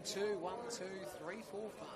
2, 1, 2, 3, 4, 5.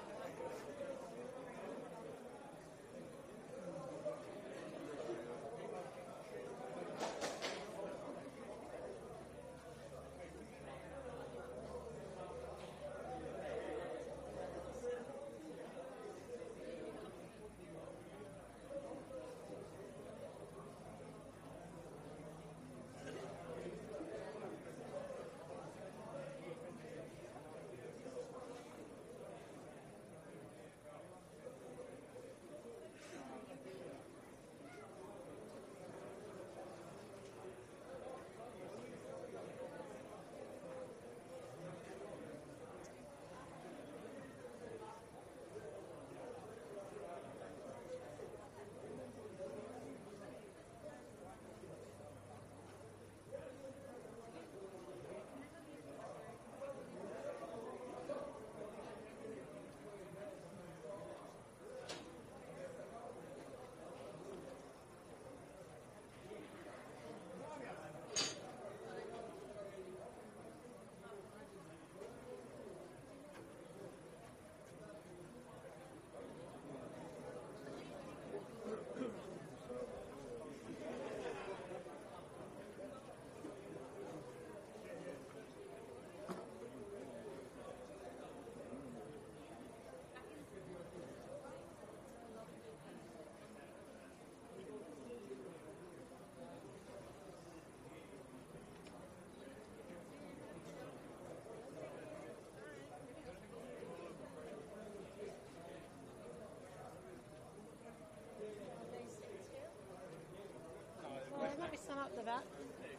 Some up the back.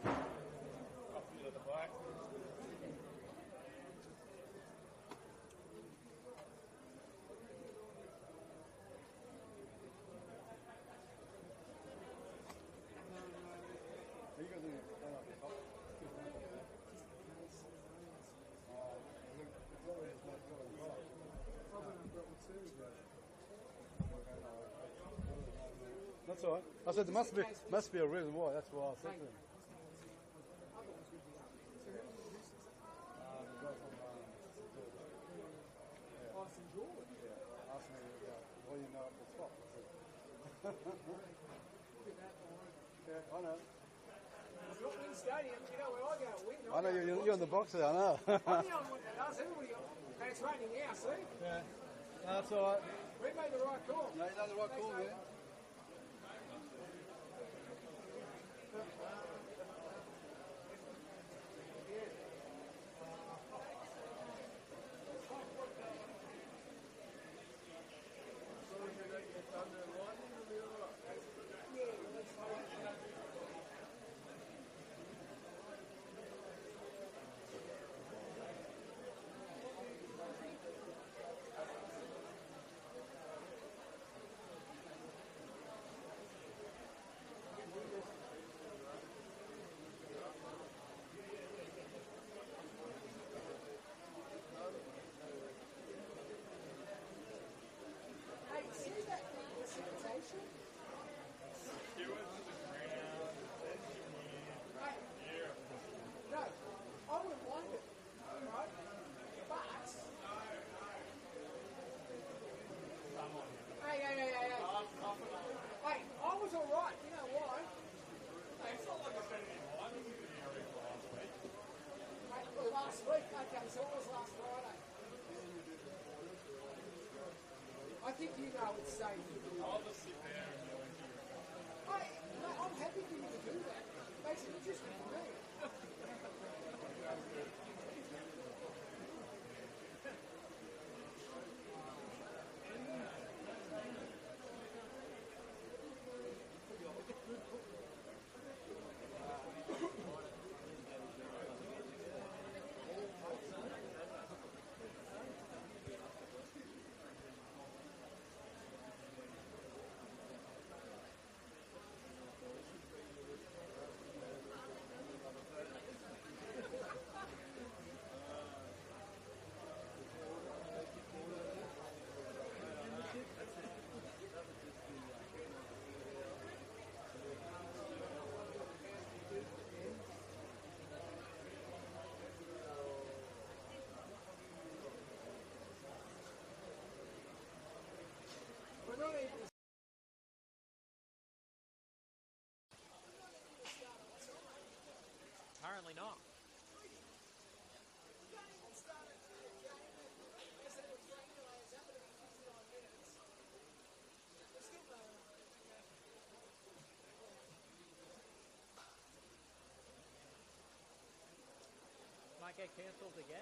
Up the back. Are you going to do up the top? That's all right. I said there must be a reason why. That's why I said to him. Yeah. Asked me what do you know at the top. Yeah, I know. It's not Win Stadium, you know where I go to Win. I know you're on the box there, I know. I'm the only one that does. Everybody, and it's raining now, see? Yeah. No, that's all right. We made the right call. No, you done the right call, man. Hey, see that precipitation? No, I wouldn't mind it, right? But, hey. Hey, I was alright, you know why? Hey, it's not like I spent any time in the area for last week. Mate, well, last week, okay, so it was last Friday. I think you know it's safe. I'll just sit there and yell into your Hey, mate, I'm happy for you to do that. Makes it interesting for me. Certainly not. Might get cancelled again.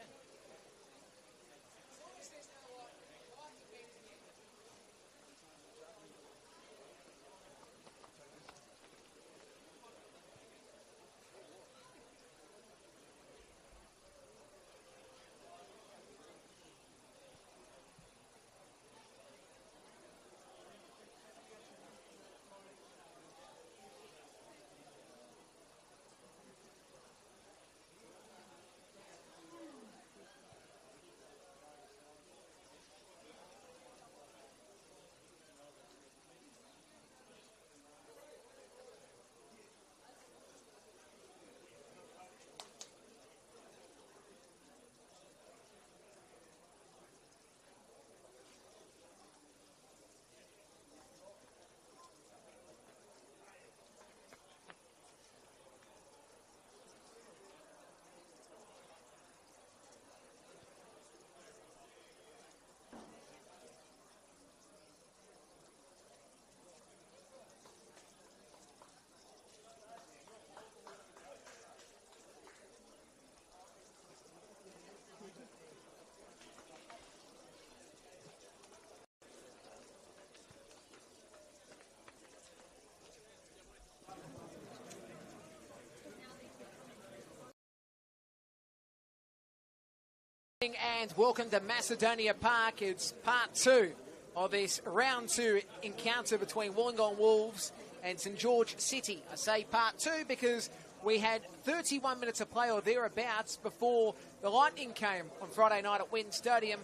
And welcome to Macedonia Park. It's part 2 of this round 2 encounter between Wollongong Wolves and St George City. I say part 2 because we had 31 minutes of play or thereabouts before the Lightning came on Friday night at Wynn Stadium,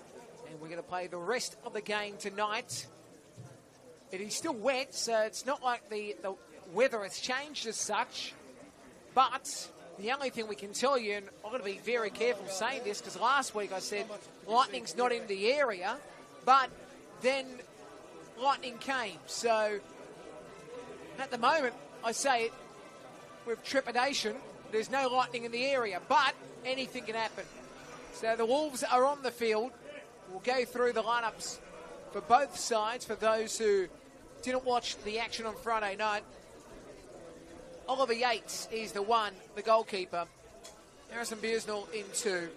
and we're going to play the rest of the game tonight. It is still wet, so it's not like the weather has changed as such, but the only thing we can tell you, and I'm going to be very careful saying this because last week I said Lightning's not in the area, but then Lightning came. So at the moment, I say it with trepidation, there's no Lightning in the area, but anything can happen. So the Wolves are on the field. We'll go through the lineups for both sides for those who didn't watch the action on Friday night. Oliver Yates is the goalkeeper. Harrison Beersnell in 2.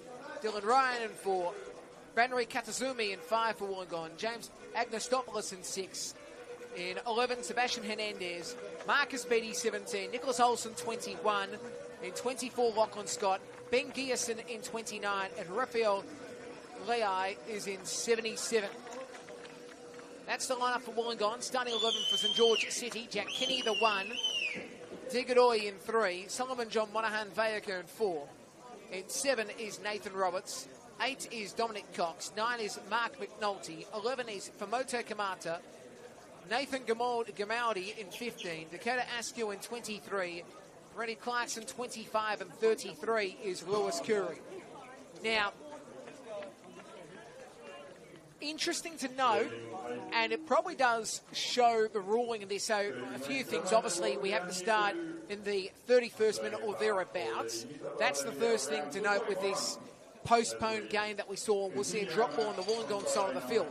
Dylan Ryan in 4. Branry Katazumi in 5 for Wollongong. James Agnostopoulos in 6. In 11, Sebastian Hernandez. Marcus Beattie, 17. Nicholas Olsen, 21. In 24, Lachlan Scott. Ben Gierson in 29. And Raphael Leai is in 77. That's the lineup for Wollongong. Starting 11 for St George City. Jack Kinney, the 1. Digadoy in 3, Solomon John Monahan Vayaka in 4. In 7 is Nathan Roberts. 8 is Dominic Cox. 9 is Mark McNulty. 11 is Famoto Kamata. Nathan Gamaldi in 15. Dakota Askew in 23. Freddie Clarkson 25, and 33 is Lewis Curry. Now, interesting to note, and it probably does show the ruling in this. So a few things. Obviously, we have to start in the 31st minute or thereabouts. That's the first thing to note with this postponed game that we saw. We'll see a drop ball on the Wollongong side of the field.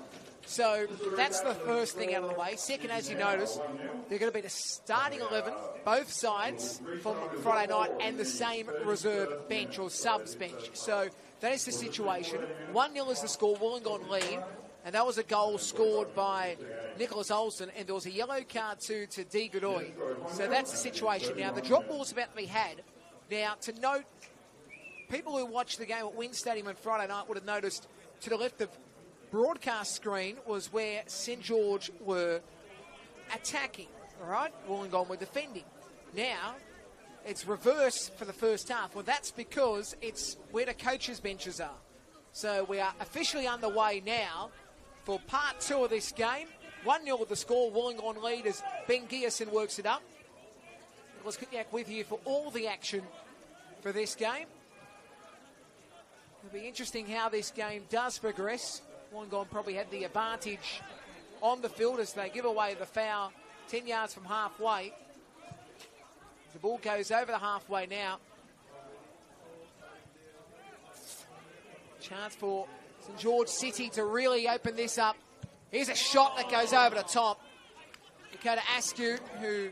So that's the first thing out of the way. Second, as you notice, they're going to be the starting 11, both sides from Friday night, and the same reserve bench or subs bench. So that is the situation. 1-0 is the score. Wollongong lead. And that was a goal scored by Nicholas Olsen, and there was a yellow card to D. Godoy. So that's the situation. Now, the drop ball's about to be had. Now, to note, people who watched the game at Wynn Stadium on Friday night would have noticed to the left of broadcast screen was where St George were attacking, all right? Wollongong were defending. Now, it's reverse for the first half. Well, that's because it's where the coaches' benches are. So we are officially underway now for part 2 of this game. 1-0 with the score. Wollongong lead as Ben Gierson works it up. Nicholas Kutniak with you for all the action for this game. It'll be interesting how this game does progress. Wollongong probably had the advantage on the field as they give away the foul 10 yards from halfway. The ball goes over the halfway now Chance for St George City to really open this up. Here's a shot that goes over the top. Dakota Askew, who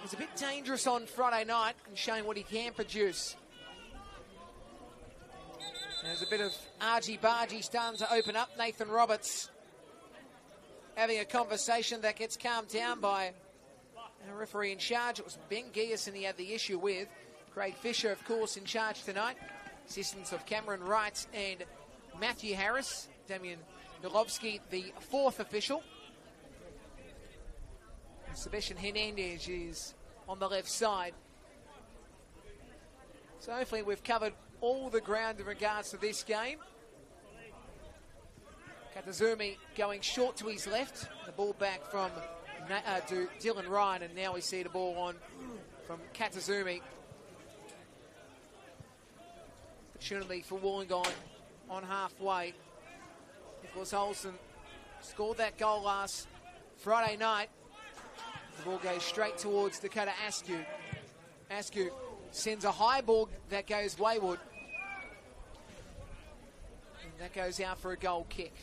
was a bit dangerous on Friday night and showing what he can produce. There's a bit of argy-bargy starting to open up. Nathan Roberts having a conversation that gets calmed down by a referee in charge. It was Ben Gierson he had the issue with. Craig Fisher, of course, in charge tonight. Assistants of Cameron Wright and Matthew Harris. Damien Golovsky, the fourth official. And Sebastian Hernandez is on the left side. So hopefully we've covered all the ground in regards to this game. Katazumi going short to his left. The ball back from to Dylan Ryan, and now we see the ball on from Katazumi. Opportunity for Wollongong on halfway. Nicholas Olsen scored that goal last Friday night. The ball goes straight towards Dakota Askew. Askew sends a high ball that goes wayward. And that goes out for a goal kick.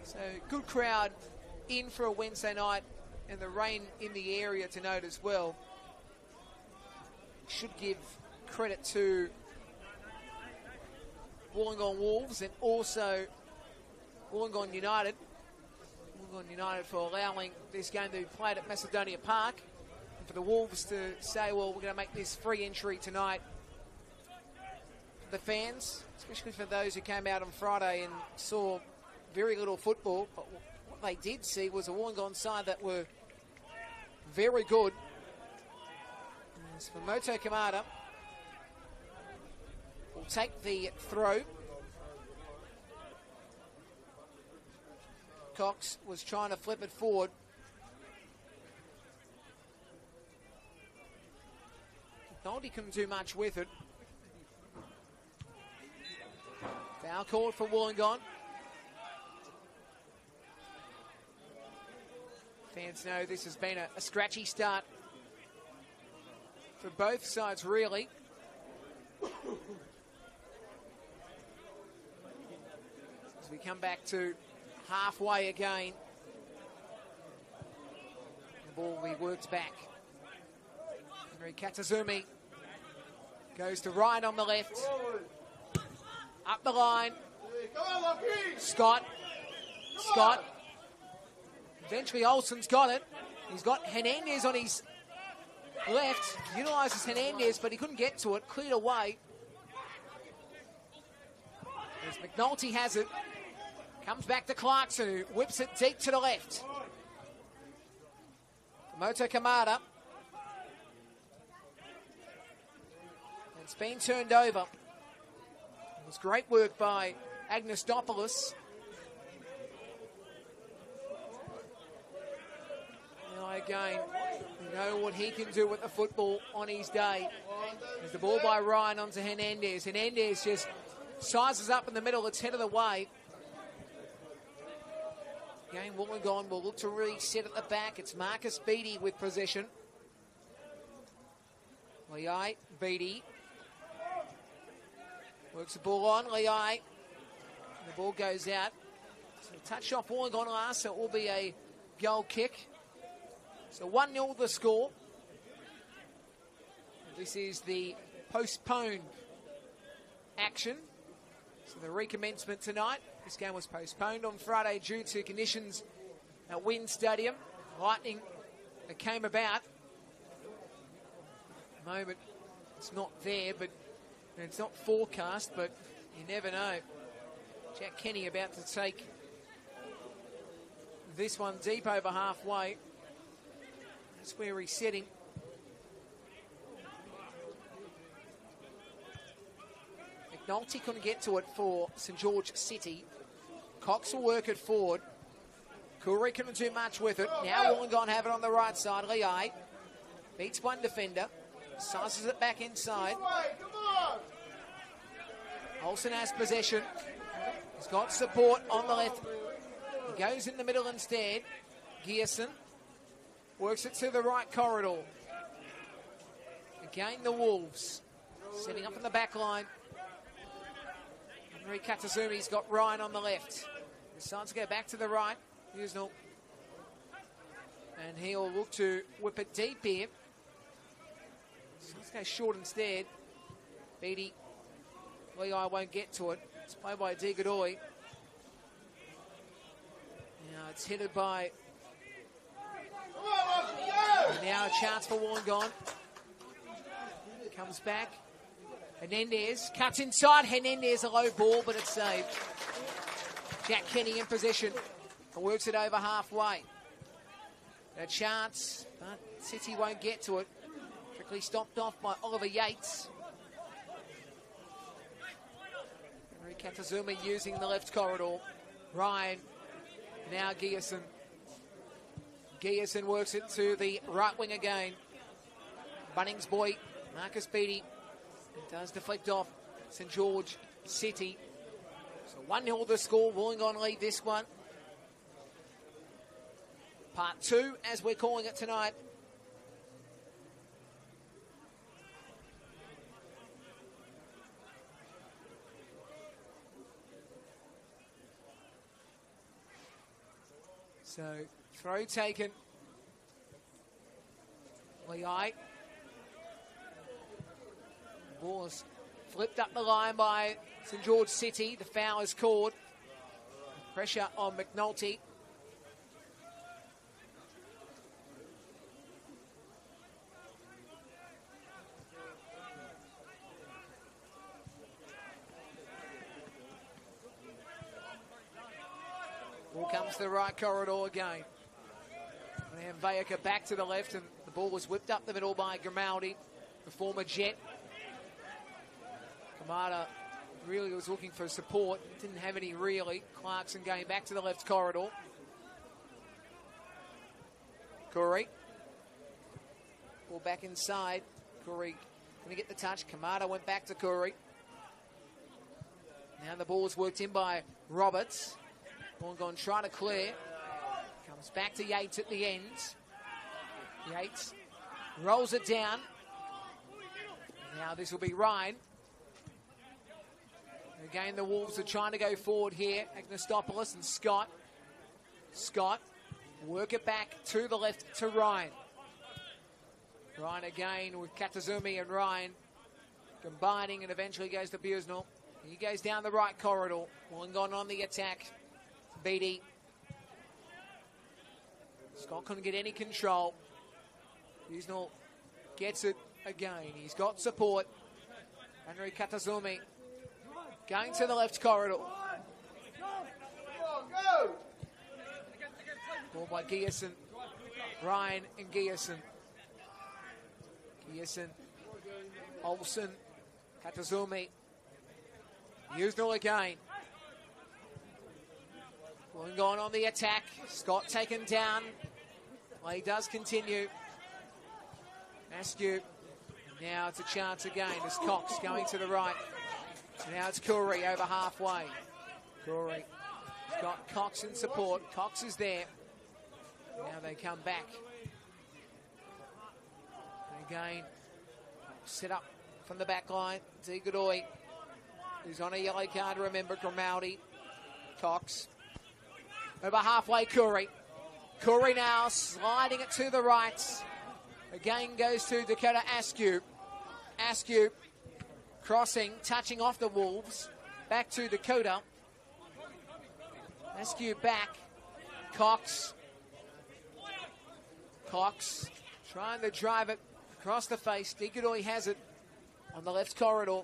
So good crowd in for a Wednesday night, and the rain in the area to note as well. Should give credit to Wollongong Wolves and also Wollongong United. Wollongong United for allowing this game to be played at Macedonia Park, and for the Wolves to say, well, we're going to make this free entry tonight. The fans, especially for those who came out on Friday and saw very little football, but what they did see was a Wollongong side that were very good. As for Moto Kamada, will take the throw. Cox was trying to flip it forward. Noldy couldn't do much with it. Foul called for Wollongong. Fans know this has been a scratchy start for both sides, really. As we come back to halfway again, the ball will be worked back. Henry Katazumi goes to Ryan on the left. Up the line. Scott. Eventually Olsen's got it. He's got Hernandez on his left. Utilises Hernandez, but he couldn't get to it. Cleared away. As McNulty has it. Comes back to Clarkson, who whips it deep to the left. Moto Kamada. It's been turned over. It was great work by Agnostopoulos. Now again, we know what he can do with the football on his day. There's the ball by Ryan onto Hernandez. Hernandez just sizes up in the middle. It's headed away. Again, Wollongong will look to really set at the back. It's Marcus Beattie with possession. Leai, Beattie. Works the ball on, Leai. The ball goes out. So touch off Wollongong last, so it will be a goal kick. So 1-0 the score. This is the postponed action. So the recommencement tonight. This game was postponed on Friday due to conditions at Wynn Stadium. Lightning that came about. At the moment, it's not there, but it's not forecast, but you never know. Jack Kenny about to take this one deep over halfway. That's where he's sitting. McNulty couldn't get to it for St George City. Cox will work it forward. Cooley couldn't do much with it. Now Wollongong have it on the right side. Leai beats one defender. Sizes it back inside. Olsen has possession. He's got support on the left. He goes in the middle instead. Gierson works it to the right corridor. Again, the Wolves. Setting up in the back line. Henry Katazumi's got Ryan on the left. Decides to go back to the right. Usnell. And he'll look to whip it deep here. So let's go short instead. Beatty. Lehigh won't get to it. It's played by Digadoi. Now it's headed by... And now a chance for Wollongong. Comes back. Hernandez cuts inside. Hernandez, a low ball, but it's saved. Jack Kenny in possession. Works it over halfway. A chance, but City won't get to it. Quickly stopped off by Oliver Yates. Henry Katazuma using the left corridor. Ryan, now Gierson. Gierson works it to the right wing again. Bunnings boy, Marcus Beatty, does deflect off St George City. So 1-0 the score, Wollongong lead this one. Part 2, as we're calling it tonight. So, throw taken. Lehigh. Ball is flipped up the line by St George City. The foul is called. Pressure on McNulty. Ball comes to the right corridor again. And Vayaka back to the left, and the ball was whipped up the middle by Grimaldi, the former Jet. Kamada really was looking for support, didn't have any really. Clarkson going back to the left corridor. Corey. Ball back inside. Corey going to get the touch. Kamada went back to Corey. Now the ball is worked in by Roberts. Wollongong trying to clear. Comes back to Yates at the end. Yates rolls it down. Now this will be Ryan. Again, the Wolves are trying to go forward here. Agnostopoulos and Scott. Scott, work it back to the left to Ryan. Ryan again with Katazumi and Ryan combining, and eventually goes to Busnell. He goes down the right corridor. Wollongong on the attack. Beatty. Scott couldn't get any control. Busnell gets it again. He's got support. Henry Katazumi going to the left corridor. Ball by Gierson. Ryan and Gierson. Gierson. Olsen. Katazumi. Busnell again. Wollongong on the attack. Scott taken down. Well, he does continue. Askew. Now it's a chance again. As Cox going to the right. Now it's Corey over halfway. Corey has got Cox in support. Cox is there. Now they come back. And again, set up from the back line. Digadoi, who's on a yellow card, remember, Grimaldi. Cox. Over halfway, Corey. Corey now sliding it to the right. Again goes to Dakota Askew. Askew crossing, touching off the Wolves. Back to Dakota. Askew back. Cox. Cox trying to drive it across the face. Digadoi has it on the left corridor.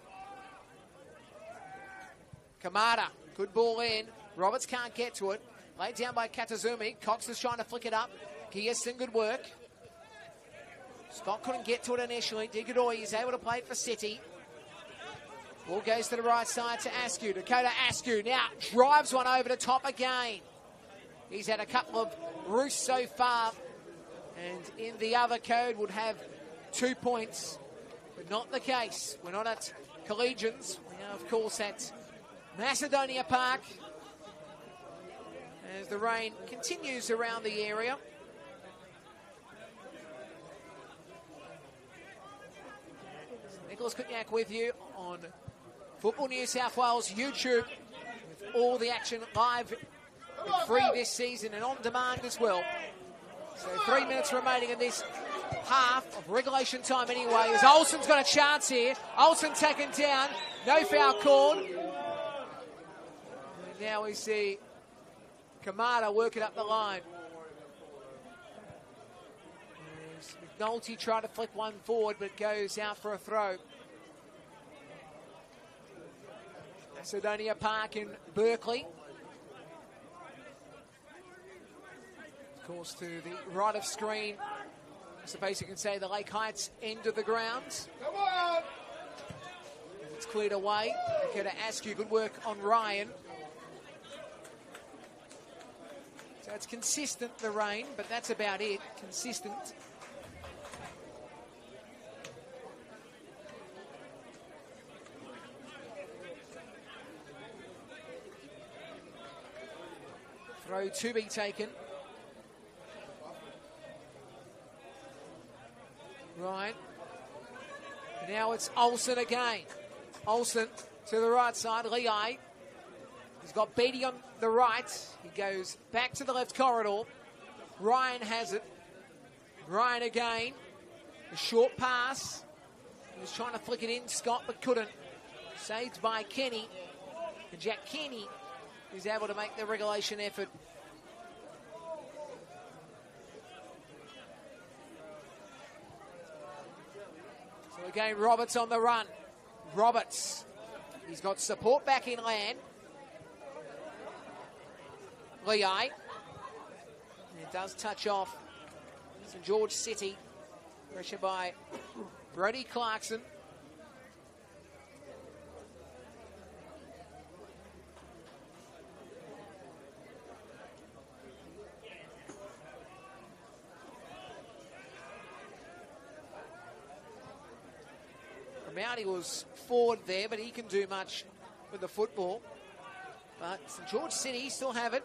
Kamada, good ball in. Roberts can't get to it. Laid down by Katazumi. Cox is trying to flick it up. Gierson, good work. Scott couldn't get to it initially. Digadoi is able to play it for City. Ball goes to the right side to Askew. Dakota Askew now drives one over the top again. He's had a couple of roosts so far. And in the other code would have 2 points. But not the case. We're not at Collegians. We are, of course, at Macedonia Park. As the rain continues around the area. They're Nicholas Kutniak with you on Football New South Wales YouTube with all the action live and free this season and on demand as well. So 3 minutes remaining in this half of regulation time anyway, as Olsen's got a chance here. Olsen taken down, no foul called. And now we see Kamada working up the line. As McNulty tried to flick one forward, but it goes out for a throw. Macedonia Park in Berkeley. Of course, to the right of screen, I suppose you can say the Lake Heights end of the grounds. Come on! It's cleared away. Okay, to ask you, good work on Ryan. So it's consistent, the rain, but that's about it. Consistent. Throw to be taken. Right. Now it's Olsen again. Olsen to the right side. Lehigh. He's got Beatty on the right. He goes back to the left corridor. Ryan has it. Ryan again. A short pass. He was trying to flick it in, Scott, but couldn't. Saved by Kenny. And Jack Kenny is able to make the regulation effort. So again, Roberts on the run. Roberts. He's got support back in land. Lehigh. It does touch off St George City. Pressure by Brody Clarkson. Mounty was forward there, but he can do much with the football. But St George City still have it.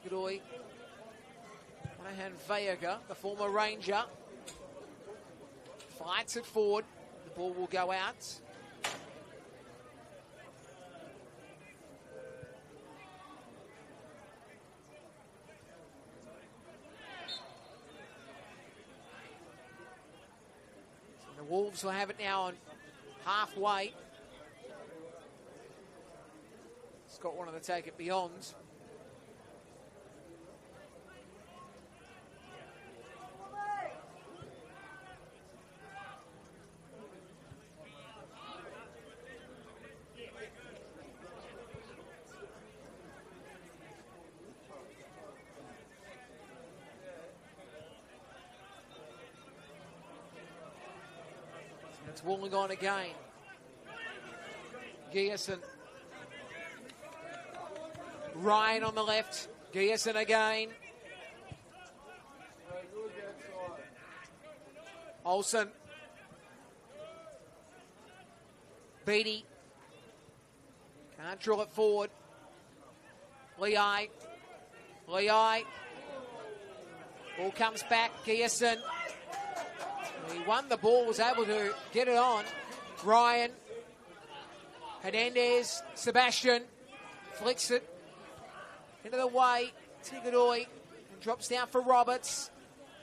Godoy, Monahan Vega, the former Ranger, fights it forward. The ball will go out. So the Wolves will have it now on halfway. Scott wanted to take it beyond. It's Wollongong again. Gierson. Ryan on the left. Gierson again. Olsen. Beatty. Can't draw it forward. Lehigh. Lehigh. Ball comes back. Gierson. He won the ball, was able to get it on. Ryan. Hernandez. Sebastian. Flicks it into the way. Godoy. And drops down for Roberts.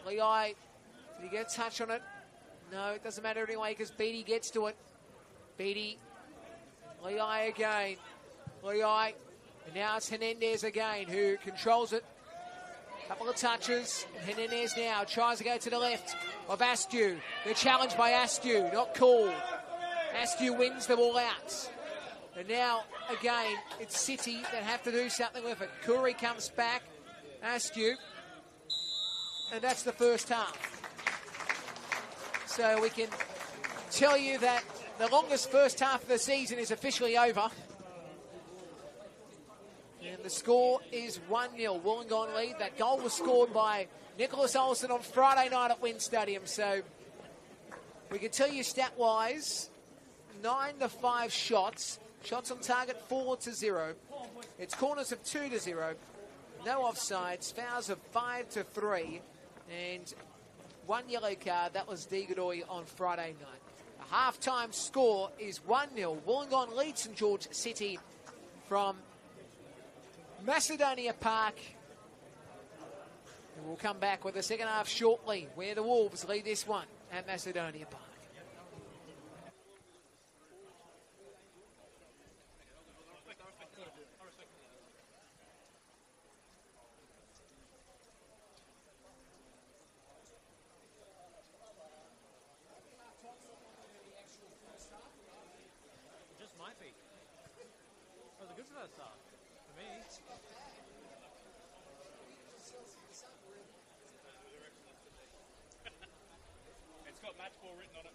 Lehigh. Did he get a touch on it? No, it doesn't matter anyway because Beatty gets to it. Beatty. Lehigh again. Lehigh. And now it's Hernandez again who controls it. Couple of touches. And Hernandez now tries to go to the left of Askew. They're challenged by Askew. Not called. Askew wins the ball out. And now, again, it's City that have to do something with it. Curry comes back. Askew. And that's the first half. So we can tell you that the longest first half of the season is officially over. And the score is 1-0. Wollongong lead. That goal was scored by Nicholas Olsen on Friday night at Wynn Stadium. So we can tell you stat-wise, 9-5 shots. Shots on target 4-0. It's corners of 2-0. No offsides. Fouls of 5-3. And 1 yellow card. That was Degadoy on Friday night. The half-time score is 1-0. Wollongong leads St George City from Macedonia Park. And we'll come back with the second half shortly, where the Wolves lead this one at Macedonia Park. Just might be. That was a good first half for me. It's got match ball written on it.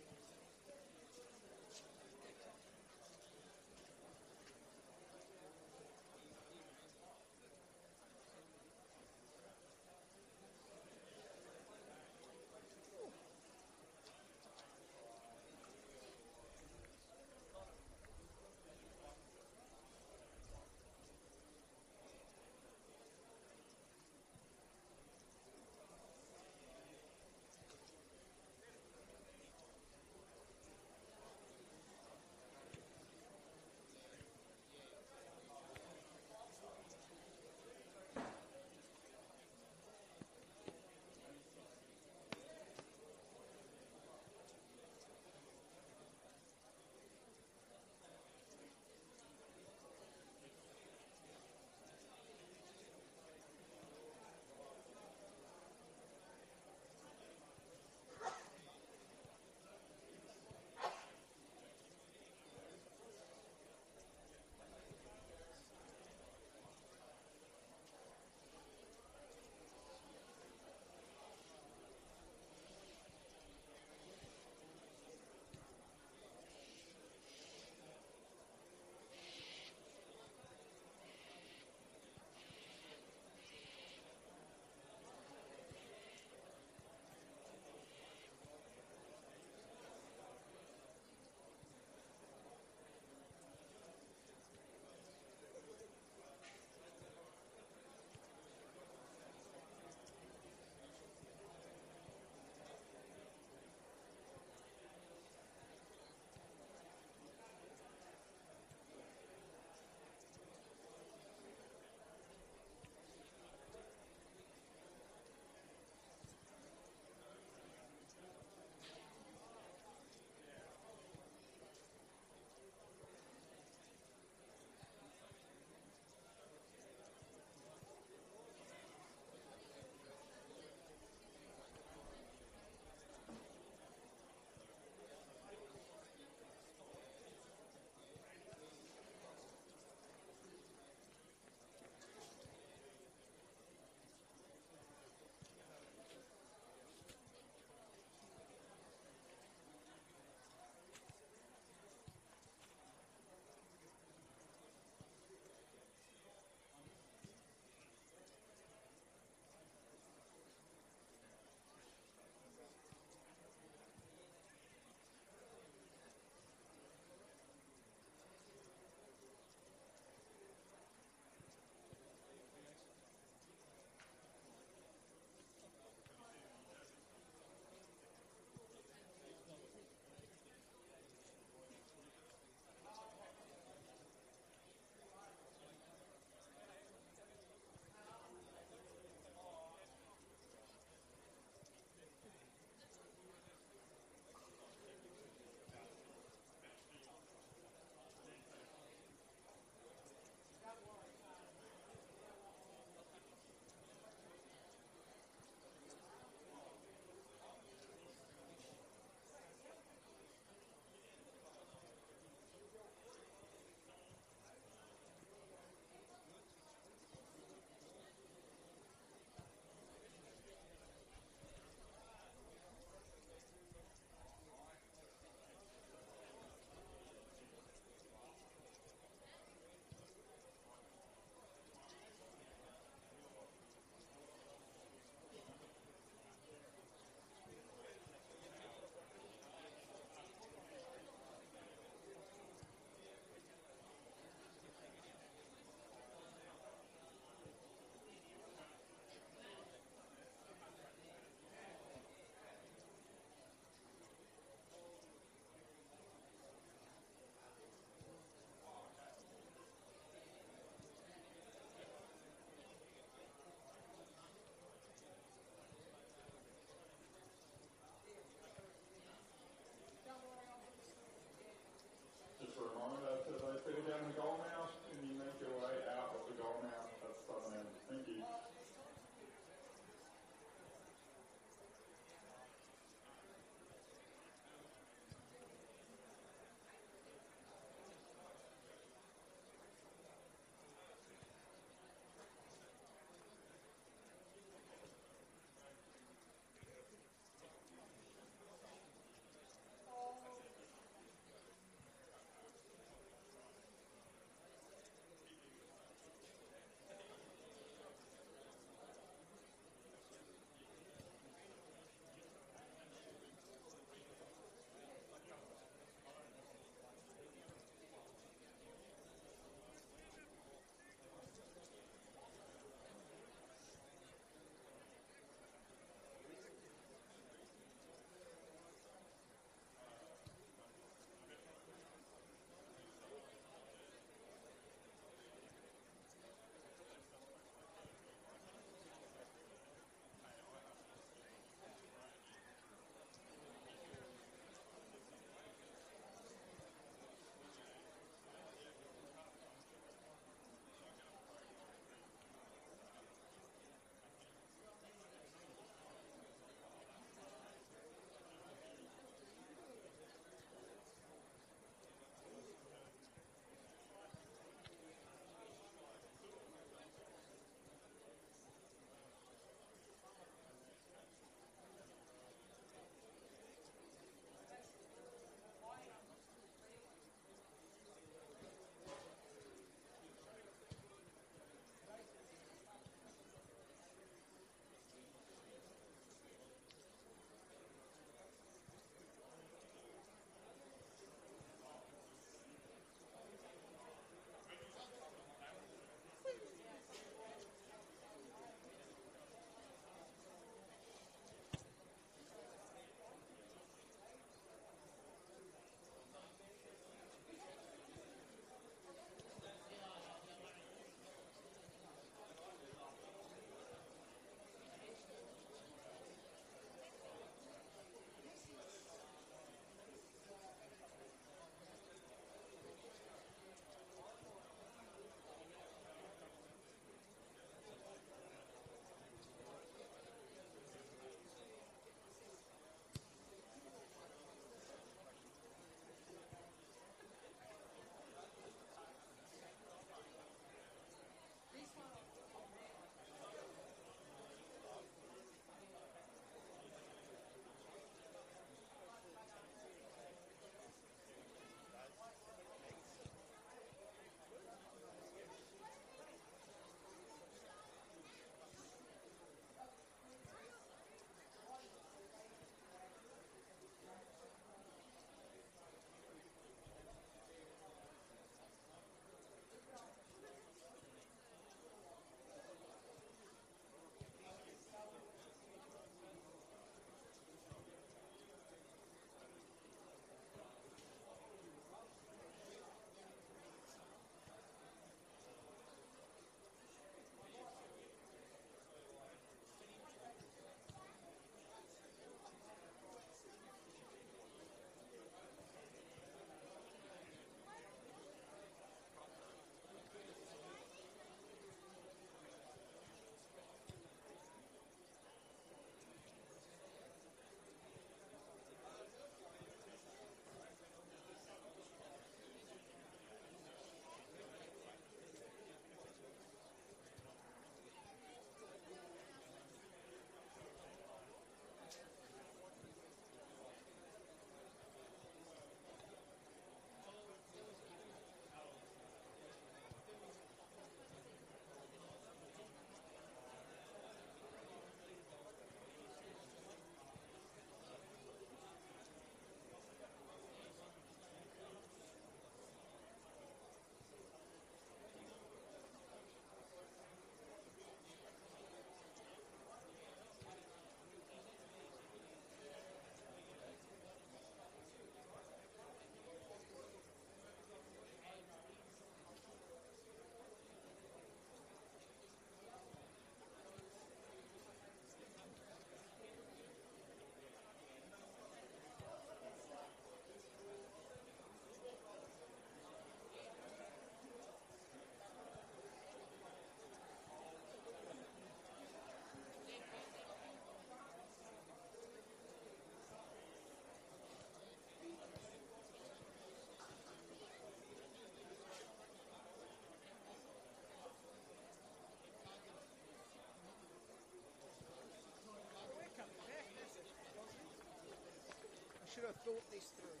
have thought this through.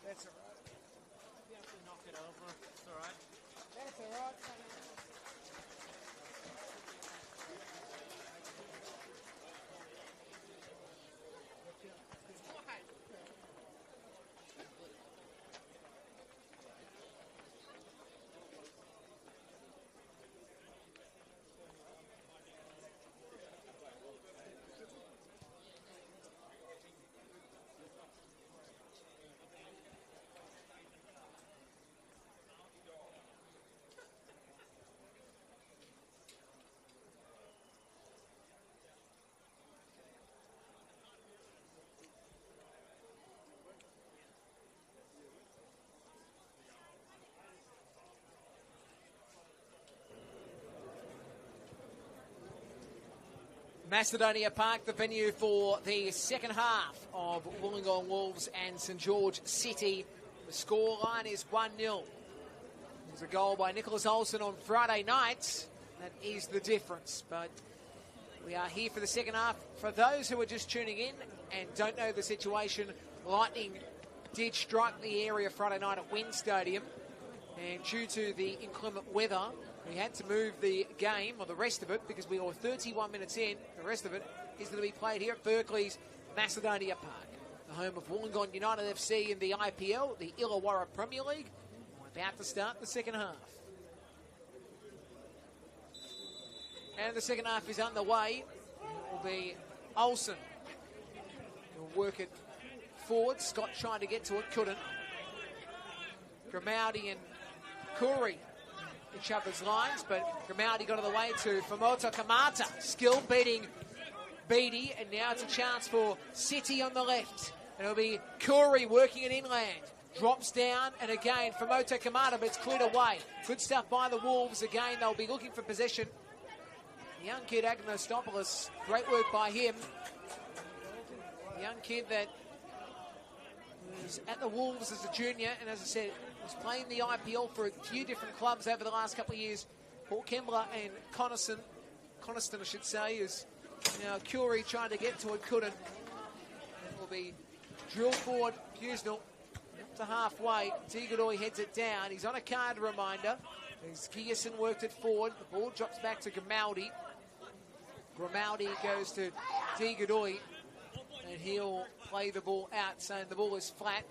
That's all right. You have to knock it over. It's all right. That's all right. Macedonia Park, the venue for the second half of Wollongong Wolves and St George City. The scoreline is 1-0. There's a goal by Nicholas Olsen on Friday night. That is the difference. But we are here for the second half. For those who are just tuning in and don't know the situation, lightning did strike the area Friday night at Wynn Stadium. And due to the inclement weather, we had to move the game, or the rest of it, because we were 31 minutes in. The rest of it is going to be played here at Berkeley's Macedonia Park, the home of Wollongong United FC in the IPL, the Illawarra Premier League. We're about to start the second half. And the second half is underway. It will be Olsen who'll work it forward. Scott trying to get to it, couldn't. Grimaldi and Curry each other's lines, but Grimaldi got on the way to Famoto Kamata. Skill beating Beattie, and now it's a chance for City on the left. And it'll be Curry working it inland. Drops down, and again, Famoto Kamata, but it's cleared away. Good stuff by the Wolves. Again, they'll be looking for possession. The young kid, Agnostopoulos, great work by him. The young kid that was at the Wolves as a junior, and as I said, was playing the IPL for a few different clubs over the last couple of years. Paul Kembler and Coniston, I should say, is now Curry trying to get to it, couldn't. It will be drilled forward, Pusnell, up to halfway. Digadoy heads it down. He's on a card reminder. As Gierson worked it forward, the ball drops back to Grimaldi. Grimaldi goes to Digadoy, and he'll play the ball out, saying the ball is flat.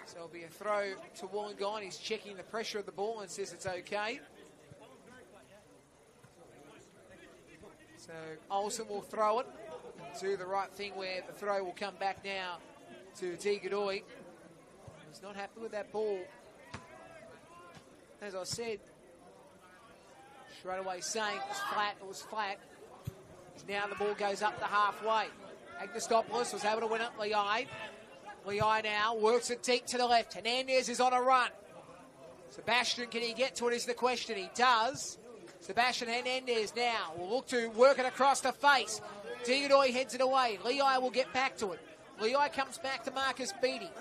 So it'll be a throw to Wollongong. He's checking the pressure of the ball and says it's okay. So Olsen will throw it. Do the right thing where the throw will come back now to Digadoy. He's not happy with that ball. As I said, straight away saying it was flat. Now the ball goes up to halfway. Agnostopoulos was able to win it. Lehigh now works it deep to the left. Hernandez is on a run. Sebastian, can he get to it is the question. He does. Sebastian Hernandez now will look to work it across the face. Digadoy heads it away. Lehigh will get back to it. Lehigh comes back to Marcus Beattie.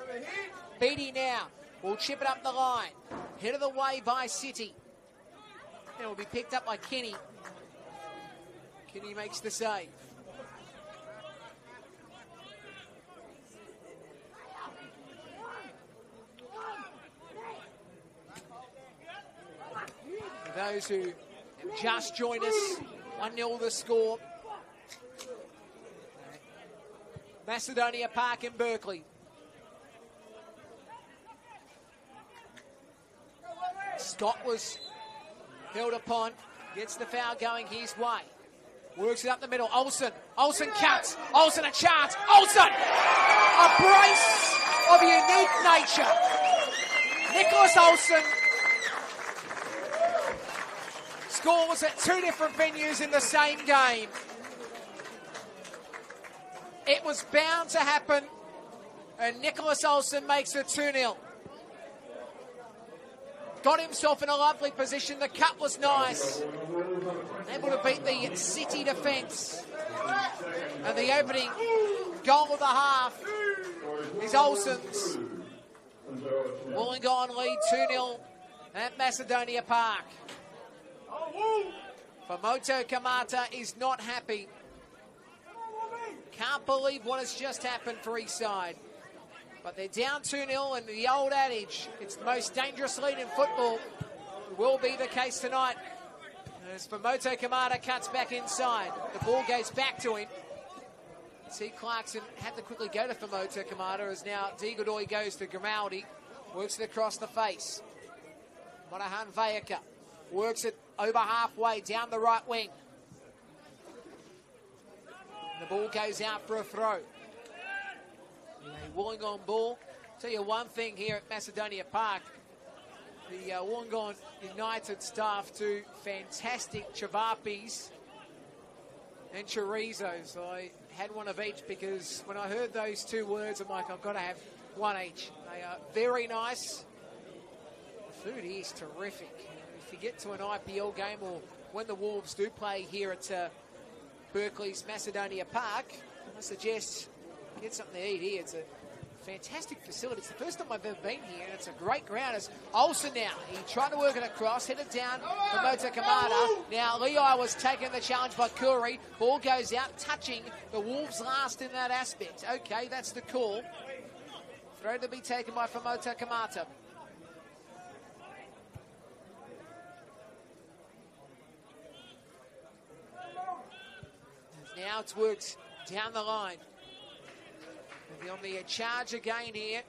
Beattie now will chip it up the line. Head of the way by City. And it will be picked up by Kenny. Kenny makes the save. For those who have just joined us, 1-0 the score. Macedonia Park in Berkeley. Scott was held upon, gets the foul going his way. Works it up the middle. Olsen cuts. Olsen a chance. Olsen! A brace of unique nature. Nicholas Olsen scores at two different venues in the same game. It was bound to happen, and Nicholas Olsen makes it 2-0. Got himself in a lovely position. The cut was nice. Able to beat the City defence. And the opening goal of the half is Olsen's. Wollongong lead 2-0 at Macedonia Park. Famoto Kamata is not happy. Can't believe what has just happened for each side. But they're down 2-0, and the old adage, it's the most dangerous lead in football, will be the case tonight. As Famoto Kamada cuts back inside, the ball goes back to him. See, Clarkson had to quickly go to Famoto Kamada, as now Di Godoy goes to Grimaldi, works it across the face. Monahan Vayaka works it over halfway down the right wing. And the ball goes out for a throw. A Wollongong ball. Tell you one thing here at Macedonia Park, the Wollongong United staff do fantastic chavapis and chorizos. I had one of each because when I heard those two words, I'm like, I've got to have one each. They are very nice. The food is terrific. If you get to an IPL game or when the Wolves do play here at Berkeley's Macedonia Park, I suggest get something to eat here. It's a fantastic facility. It's the first time I've ever been here, and it's a great ground. It's Olsen now. He tried to work it across, headed down for Mota Kamada. Now, Lehigh was taking the challenge by Curry. Ball goes out, touching the Wolves last in that aspect. Okay, that's the call. Throw to be taken by Famota Kamata. Now it's worked down the line. Maybe on the charge again here.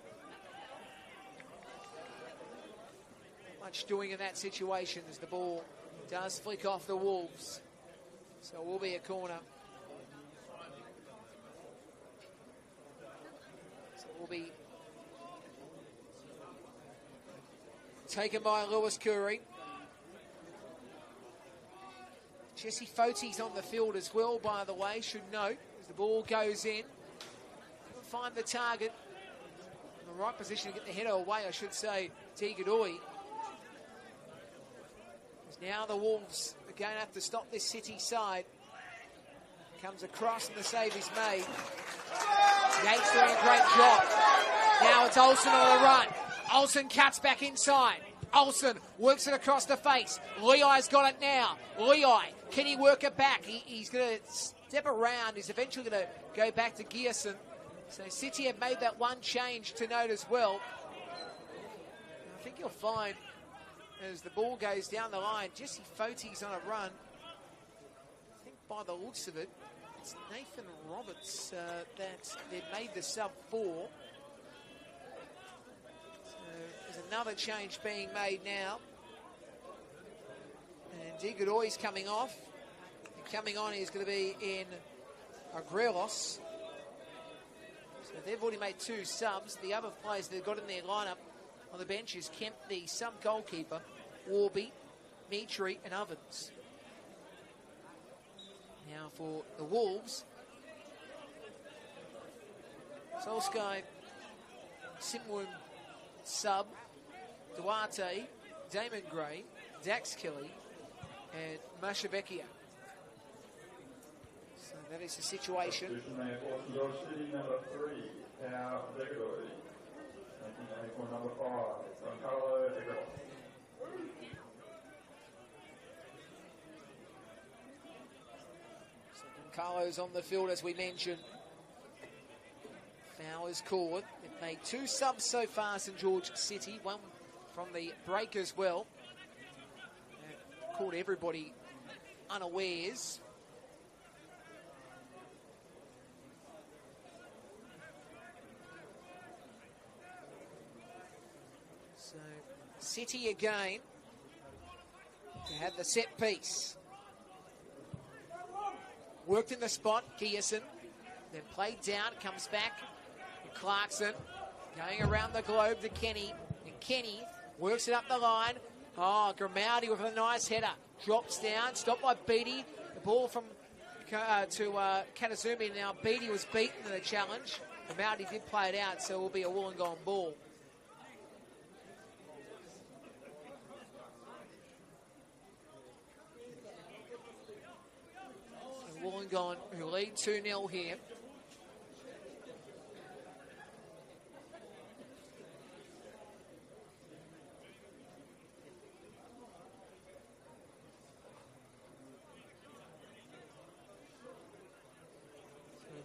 Not much doing in that situation as the ball does flick off the Wolves. So it will be a corner. So it will be taken by Lewis Curry. Jesse Foti's on the field as well, by the way, should note, as the ball goes in. Find the target. In the right position to get the header away, I should say, Di Godoy. Now the Wolves are going to have to stop this City side. Comes across and the save is made. Yates doing a great job. Now it's Olsen on the run. Olsen cuts back inside. Olsen works it across the face. Lehigh's got it now. Lehigh, can he work it back? He's going to step around. He's eventually going to go back to Gearson. So City have made that one change to note as well. I think you'll find as the ball goes down the line, Jesse Foti's on a run. I think by the looks of it, it's Nathan Roberts that they've made the sub for. There's another change being made now. And Di Godoy's coming off. And coming on is going to be in Agrelos. So they've already made two subs. The other players they've got in their lineup on the bench is Kemp, the sub-goalkeeper, Warby, Mitri and Ovens. Now for the Wolves, Solskjaer, Simwin, sub, Duarte, Damon Gray, Dax Kelly, and Mashavecchia. So that is the situation. City number 3, Tau Degoy. 1994 number 5, Giancarlo Degoy. So Carlo's on the field as we mentioned. Foul is called. They've made two subs so far, St George City. One from the break as well. They've caught everybody unawares. So City again to have the set piece. Worked in the spot, Gearson. Then played down, comes back. Clarkson going around the globe to Kenny. And Kenny works it up the line. Oh, Grimaldi with a nice header. Drops down, stopped by Beattie. The ball from to Katazumi. Now Beattie was beaten in the challenge. Grimaldi did play it out, so it will be a Wollongong ball. So Wollongong who lead 2-0 here.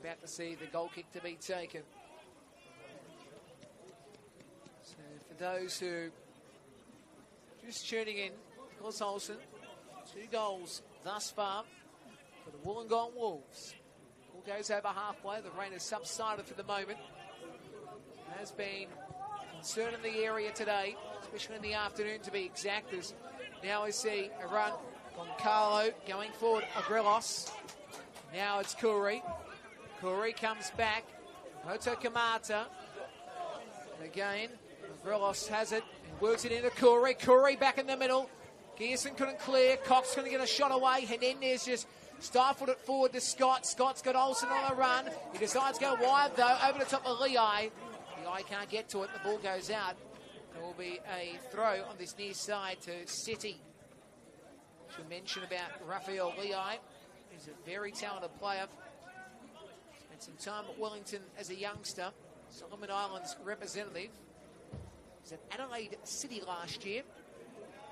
about to see the goal kick to be taken. So for those who just tuning in, Nicholas Olsen, 2 goals thus far for the Wollongong Wolves. Ball goes over halfway. The rain has subsided for the moment. Has been concern in the area today, especially in the afternoon to be exact, as now we see a run from Carlo going forward, Agrelos. Now it's Kuri. Kuri comes back. Moto Kamata. And again, Agrelos has it and works it into Kuri. Kuri back in the middle. Gearson couldn't clear. Cox couldn't get a shot away. Hernandez just stifled it forward to Scott. Scott's got Olsen on a run. He decides to go wide though, over the top of Lehigh. Lehigh can't get to it. The ball goes out. There will be a throw on this near side to City. To mention about Raphael Lehigh. He's a very talented player. Spent some time at Wellington as a youngster. Solomon Islands representative. He was at Adelaide City last year.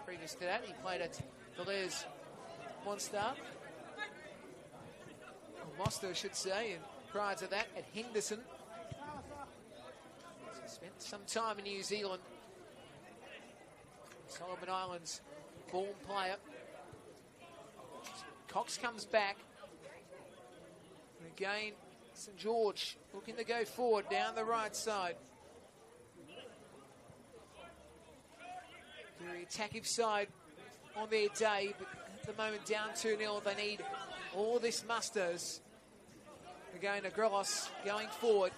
Previous to that, he played at Deleuze Monster, I should say, and prior to that at Henderson. So spent some time in New Zealand. Solomon Islands born player. Cox comes back. And again, St George looking to go forward down the right side. Very attacking side on their day, but at the moment down 2-0. They need all this musters. Again, Agrelos going forward.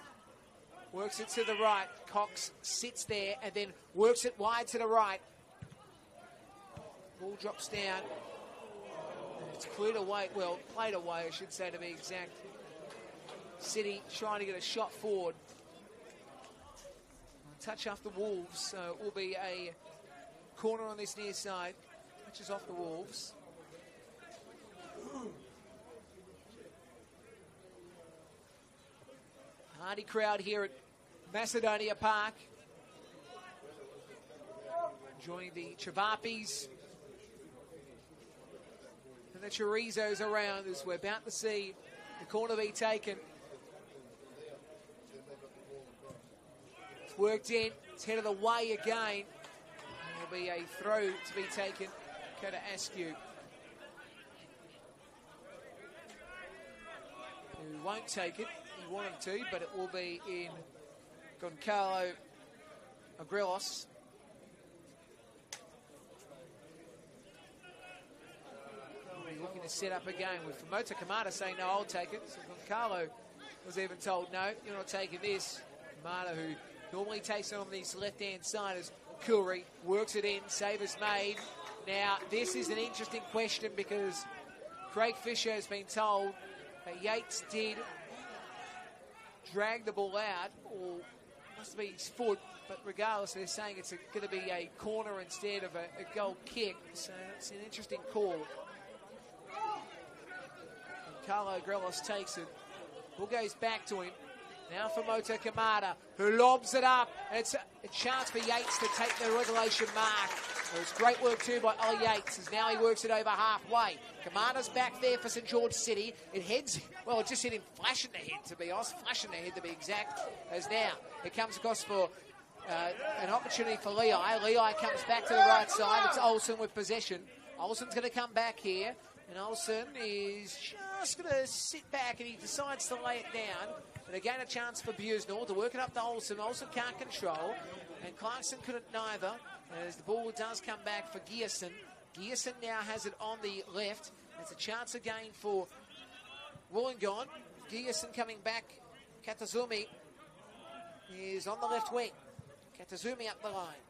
Works it to the right. Cox sits there and then works it wide to the right. Ball drops down. And it's cleared away, well, played away, I should say, to be exact. City trying to get a shot forward. Touch off the Wolves, so it will be a corner on this near side. Touches off the Wolves. Hardy crowd here at Macedonia Park. Enjoying the Chavapis and the chorizos around as we're about to see the corner be taken. It's worked in. It's headed away again. There'll be a throw to be taken. Kota Askew, who won't take it. He wanted to, but it will be in Goncalo Agrelos. He's looking to set up again with Moto Kamata saying, no, I'll take it. So Goncalo was even told, no, you're not taking this. Kamata, who normally takes it on this left-hand side, as Kuri works it in, save is made. Now, this is an interesting question because Craig Fisher has been told that Yates did drag the ball out, or must be his foot, but regardless, they're saying it's going to be a corner instead of a goal kick, so it's an interesting call. And Carlo Grelos takes it. Ball goes back to him. Now for Moto Kamata, who lobs it up. And it's a chance for Yates to take the regulation mark. It was great work too by Ollie Yates, as now he works it over halfway. Kamata's back there for St George City. It heads, well, it just hit him flash in the head, to be honest. Flash in the head, to be exact. As now it comes across for an opportunity for Lehigh. Lehigh comes back to the right side. It's Olsen with possession. Olsen's going to come back here. And Olsen is just going to sit back, and he decides to lay it down. And again, a chance for Buesnel to work it up to Olsen. Olsen can't control, and Clarkson couldn't neither, as the ball does come back for Gearson. Gearson now has it on the left. It's a chance again for Wollongong. Gearson coming back. Katazumi is on the left wing. Katazumi up the line.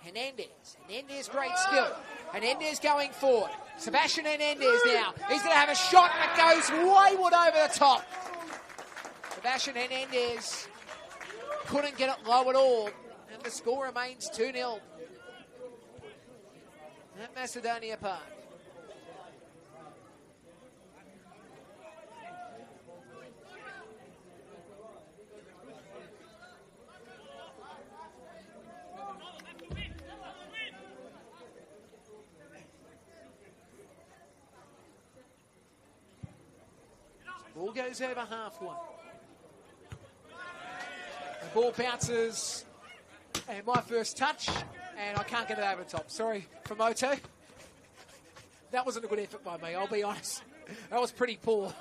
Hernandez, great skill. Hernandez going forward. Sebastian Hernandez now. He's going to have a shot, and it goes wayward over the top. Sebastian Hernandez couldn't get it low at all, and the score remains 2-0 at Macedonia Park. Ball goes over halfway. The ball bounces, and my first touch, and I can't get it over the top. Sorry for Moto. That wasn't a good effort by me, I'll be honest. That was pretty poor.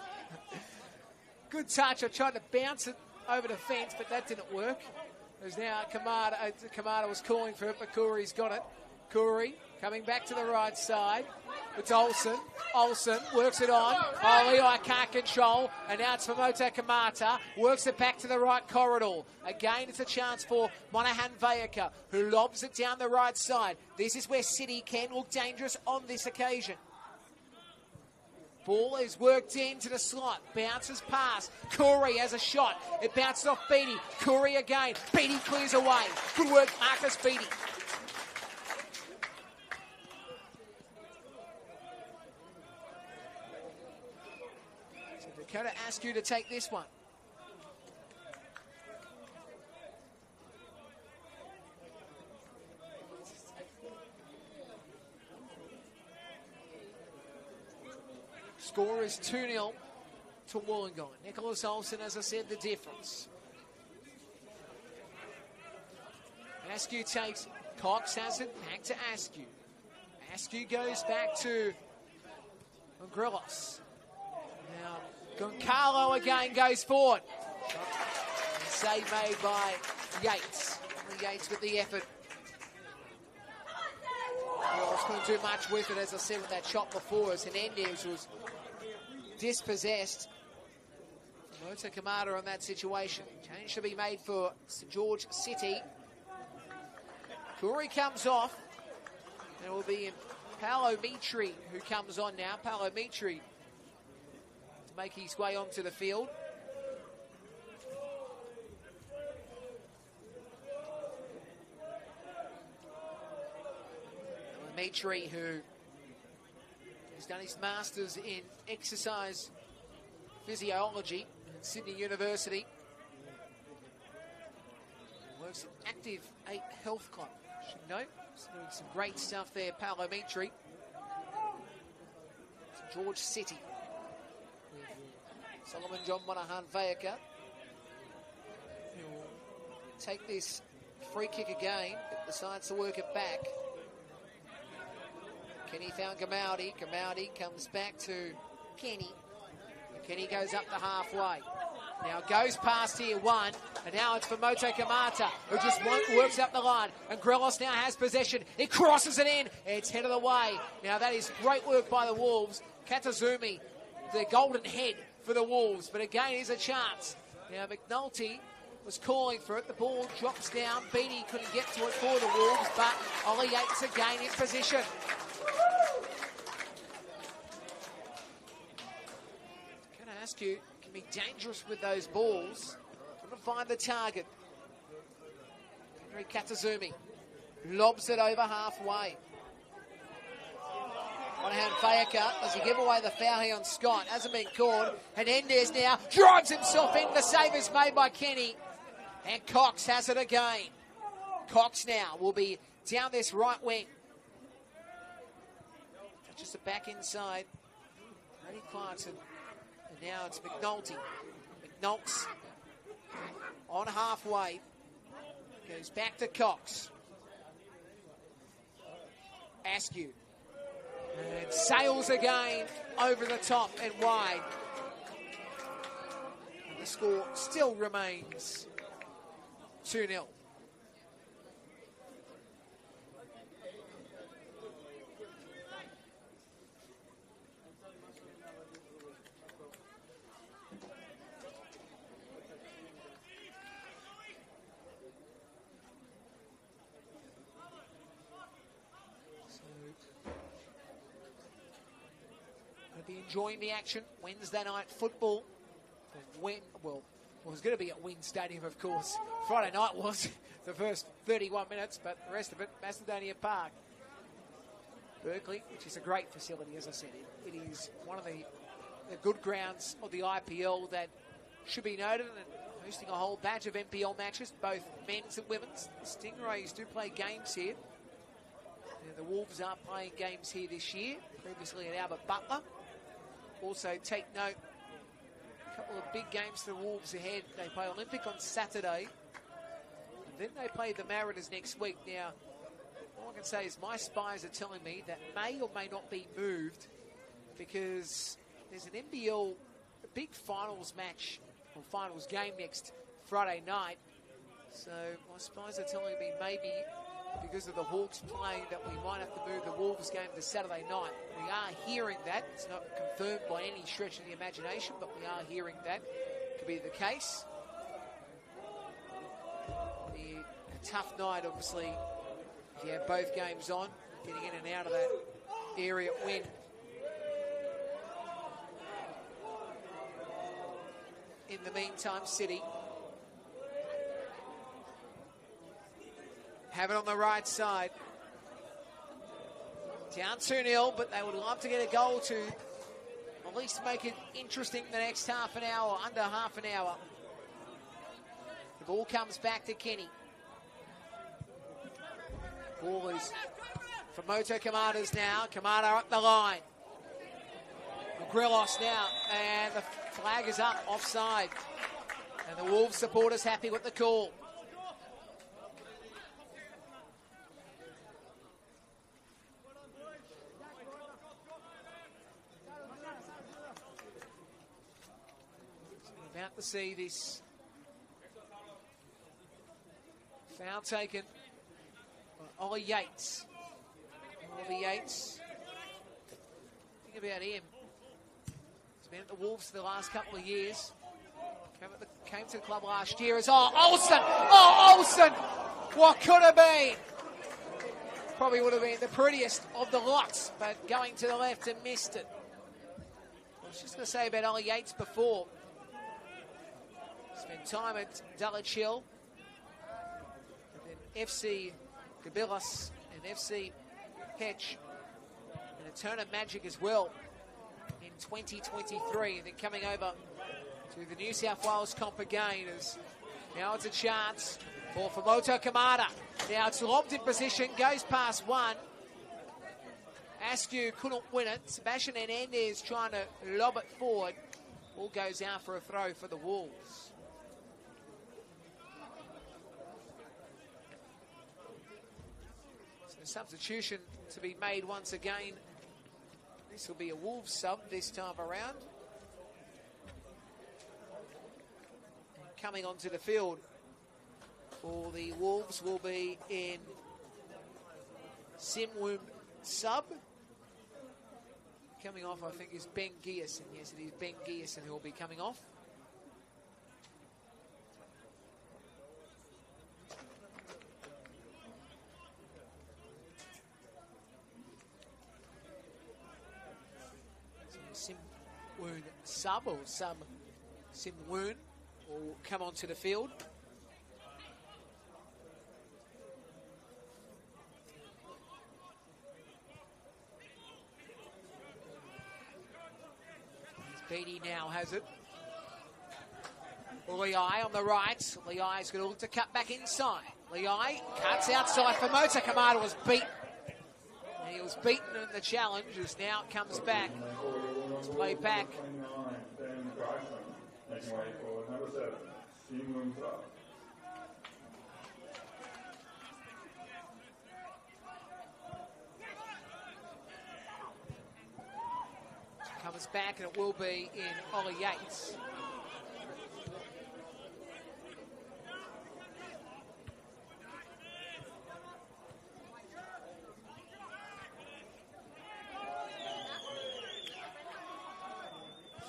Good touch. I tried to bounce it over the fence, but that didn't work. There's now Kamada was calling for it, but Koori's got it. Koori coming back to the right side. It's Olsen. Olsen works it on. Oh, Leo can't control. And now it's for Moto Kamata. Works it back to the right corridor. Again, it's a chance for Monahan Vayaka, who lobs it down the right side. This is where City can look dangerous on this occasion. Ball is worked into the slot. Bounces past. Koori has a shot. It bounces off Beattie. Koori again. Beattie clears away. Good work, Marcus Beattie. So Dakota asks you to take this one. Score is 2-0 to Wollongong. Nicholas Olsen, as I said, the difference. Askew takes, Cox has it, back to Askew. Askew goes back to Grillos. Now, Goncalo again goes forward. Save made by Yates. Yates with the effort. Grillos couldn't do much with it, as I said, with that shot before, as Hernandez was dispossessed. Moto Kamada on that situation. Change to be made for St George City. Koori comes off. It will be Paolo Mitri who comes on now. Paolo Mitri to make his way onto the field. Mitri, who has done his Masters in Exercise Physiology at Sydney University. Works at Active 8 Health Club. Should know. He's doing some great stuff there, Paolo Mitri. St George City. Solomon John Monahan Vayaka. He'll take this free kick again, but decides to work it back. Kenny found Gamoudi. Gamoudi comes back to Kenny. And Kenny goes up the halfway. Now goes past here one. And now it's for Moto Kamata, who just works up the line. And Grelos now has possession. He crosses it in. It's headed away. Now that is great work by the Wolves. Katazumi, the golden head for the Wolves. But again, here's a chance. Now McNulty was calling for it. The ball drops down. Beattie couldn't get to it for the Wolves. But Ollie Yates again in position. You can be dangerous with those balls. Trying to find the target. Henry Katazumi lobs it over halfway. Monahan Vayaka, does he give away the foul here on Scott? Hasn't been called. Hernandez now drives himself in. The save is made by Kenny. And Cox has it again. Cox now will be down this right wing. Just a back inside. Brady Clarkson. And now it's McNulty. McNulty on halfway. Goes back to Cox. Askew. And sails again over the top and wide. And the score still remains 2-0. Enjoying the action. Wednesday night football. Well, it was going to be at Wynn Stadium, of course. Friday night was the first 31 minutes, but the rest of it, Macedonia Park. Berkeley, which is a great facility, as I said. It is one of the good grounds of the IPL that should be noted, and hosting a whole batch of NPL matches, both men's and women's. The Stingrays do play games here. And the Wolves are playing games here this year, previously at Albert Butler. Also, take note big games for the Wolves ahead. They play Olympic on Saturday. And then they play the Mariners next week. Now, all I can say is my spies are telling me that may or may not be moved because there's an NPL big finals match or finals game next Friday night. So my spies are telling me maybe because of the Hawks playing that we might have to move the Wolves game to Saturday night. We are hearing that. It's not confirmed by any stretch of the imagination, but we are hearing that could be the case. A tough night, obviously, if you have both games on, getting in and out of that area win. In the meantime, City have it on the right side. Down 2-0, but they would love to get a goal to at least make it interesting the next half an hour, under half an hour. The ball comes back to Kenny. Ball is from Moto Kamada's now. Kamada up the line. Grillos now, and the flag is up, offside. And the Wolves supporters happy with the call. About to see this foul taken by Ollie Yates. Ollie Yates, think about him. He's been at the Wolves for the last couple of years. Came to the club last year as Olsen! Oh, Olsen! What could have been? Probably would have been the prettiest of the lots, but going to the left and missed it. I was just going to say about Ollie Yates before. Spent time at Dulwich Hill, and then FC Gabilas and FC Hetch, and a turn of magic as well in 2023, and then coming over to the New South Wales comp again as now it's a chance for Moto Kamada. Now it's lobbed in position, goes past one. Askew couldn't win it. Sebastian Hernandez trying to lob it forward. Ball goes out for a throw for the Wolves. So substitution to be made once again. This will be a Wolves sub this time around. Coming onto the field for the Wolves will be in Simwoon sub. Coming off, I think, is Ben Gierson. Yes, it is Ben Gierson who will be coming off. So Simwoon sub or sub Simwoon will come onto the field. Beatty now has it. Lei on the right. Lei's going to look to cut back inside. Lei cuts outside for Moto Kamada, was beaten. And he was beaten in the challenge as now it comes back. It's played back. Comes back and it will be in Ollie Yates.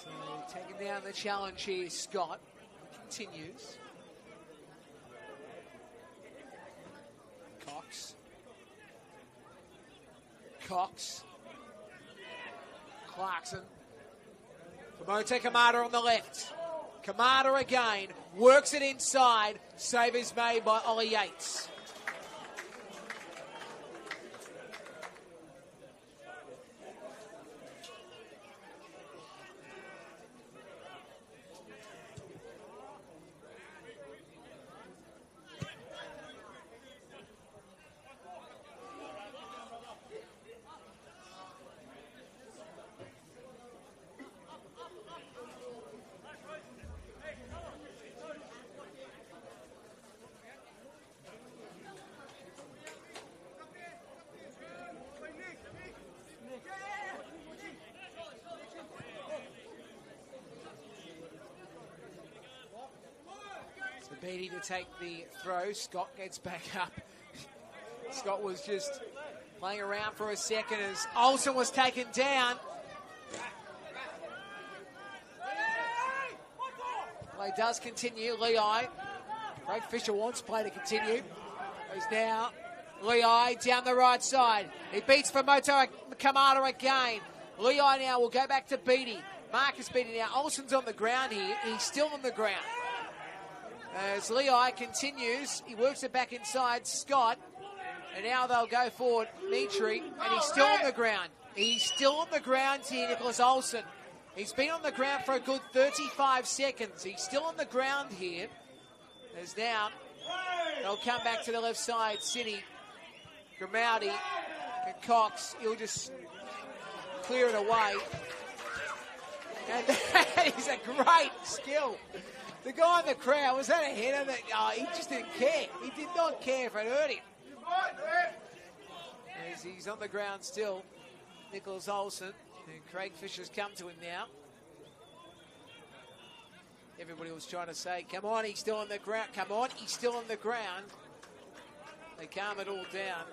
So taking down the challenge here, Scott. Continues. Cox. Clarkson. For Moto Kamada on the left. Kamada again. Works it inside. Save is made by Ollie Yates. Beatty to take the throw. Scott gets back up. Scott was just playing around for a second as Olsen was taken down. Play does continue. Lehigh. Craig Fisher wants play to continue. Goes now. Lehigh down the right side. He beats Famoto Kamada again. Lehigh now will go back to Beatty. Marcus Beatty now. Olsen's on the ground here. He's still on the ground. As Lehigh continues, he works it back inside Scott. And now they'll go forward, Mitri, and he's still on the ground. He's still on the ground here, Nicholas Olsen. He's been on the ground for a good 35 seconds. He's still on the ground here. As now, they'll come back to the left side, City. Grimaldi and Cox, he'll just clear it away. And that is a great skill. The guy in the crowd, was that a header? He just didn't care. He did not care if it hurt him. As he's on the ground still, Nicholas Olsen, and Craig Fisher's come to him now. Everybody was trying to say, come on, he's still on the ground. Come on, he's still on the ground. They calm it all down.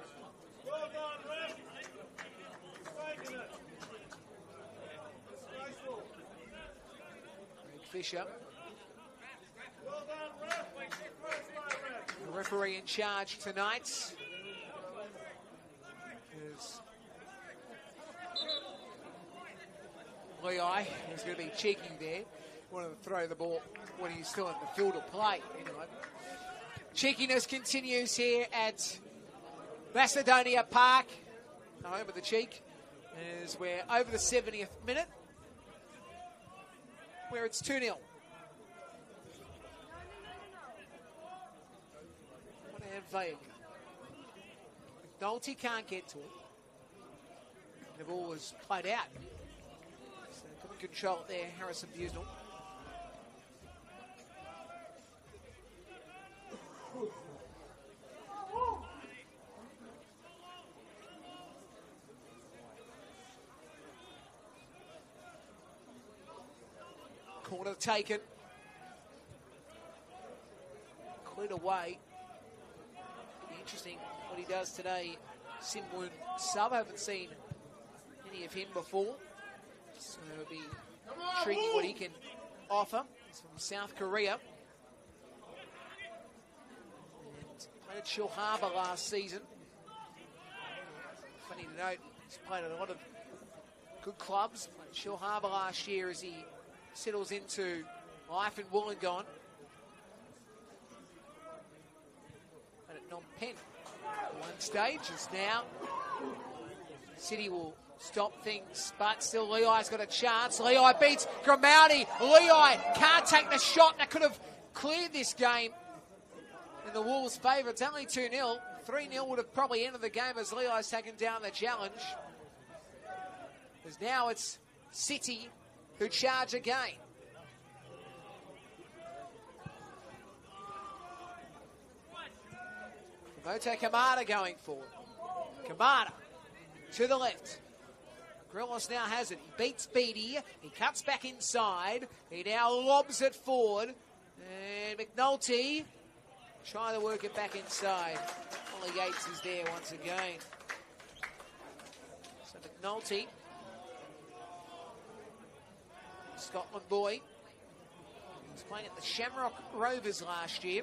Well done, Ref. Making it. Disgraceful. Craig Fisher, Well done, Ref. Ref. the referee in charge tonight. Is Lehigh, who's going to be cheeky there. Wanted to throw the ball when he's still in the field of play. Anyway, cheekiness continues here at Macedonia Park. The home of the cheek. As we're over the 70th minute, where it's 2-0. What a Vega. McNulty can't get to it. The ball was played out. So couldn't control it there, Harrison Busnell. Corner taken. Cleared away. Interesting what he does today. Sinwoon sub, haven't seen any of him before. So it'll be intriguing what he can offer. He's from South Korea. And played at Shell Harbour last season. Funny to note, he's played at a lot of good clubs. Played at Shell Harbour last year as he settles into life in Wollongong. And at Phnom Penh, one stage is now. City will stop things, but still Lehigh's got a chance. Lehigh beats Grimaldi. Lehigh can't take the shot that could have cleared this game in the Wolves' favour. It's only 2-0. 3-0 would have probably ended the game as Lehigh's taken down the challenge. Because now it's City who charge again. Moto Kamada going forward. Kamada to the left. Grillos now has it. He beats Beatty. He cuts back inside. He now lobs it forward. And McNulty trying to work it back inside. Ollie Yates is there once again. So McNulty, Scotland boy. He was playing at the Shamrock Rovers last year.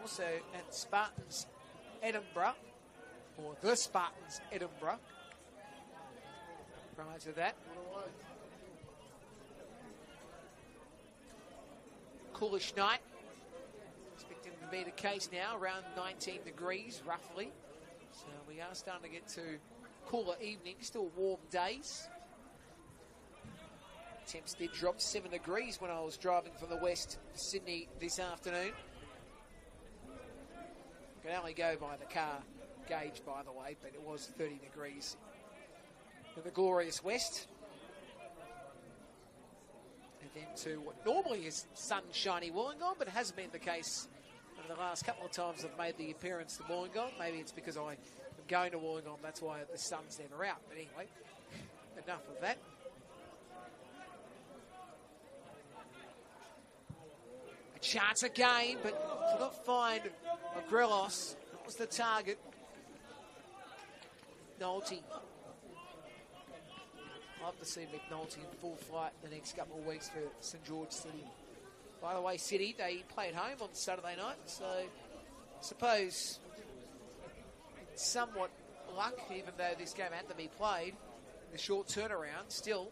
Also at Spartans Edinburgh, or the Spartans Edinburgh. Prior to that, coolish night. Expecting to be the case now, around 19 degrees roughly. So we are starting to get to cooler evenings, still warm days. Temps did drop 7 degrees when I was driving from the west to Sydney this afternoon. Can only go by the car gauge, by the way, but it was 30 degrees in the glorious west. And then to what normally is sunshiny Wollongong, but it hasn't been the case over the last couple of times I've made the appearance to Wollongong. Maybe it's because I am going to Wollongong, that's why the sun's never out. But anyway, enough of that. A Chance again, but could not find Grelos. That was the target. McNulty. I'll have to see McNulty in full flight the next couple of weeks for St George City. By the way, City, they play at home on Saturday night, so I suppose somewhat luck, even though this game had to be played in a short turnaround. Still,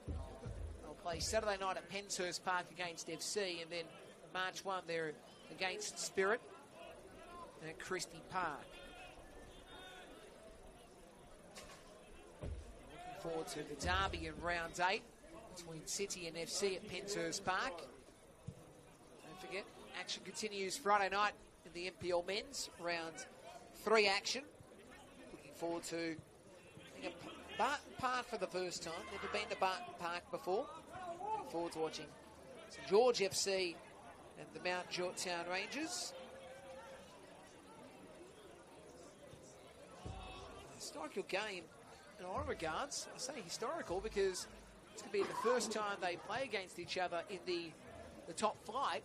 they'll play Saturday night at Penshurst Park against FC, and then March 1 there against Spirit at Christie Park. Looking forward to the derby in round 8 between City and FC at Penshurst Park. Don't forget, action continues Friday night in the NPL men's round 3 action. Looking forward to Barton Park for the first time. Never been to Barton Park before. Looking forward to watching St George FC and the Mount Georgetown Rangers. Historical game in a lot of regards. I say historical because it's going to be the first time they play against each other in the top flight.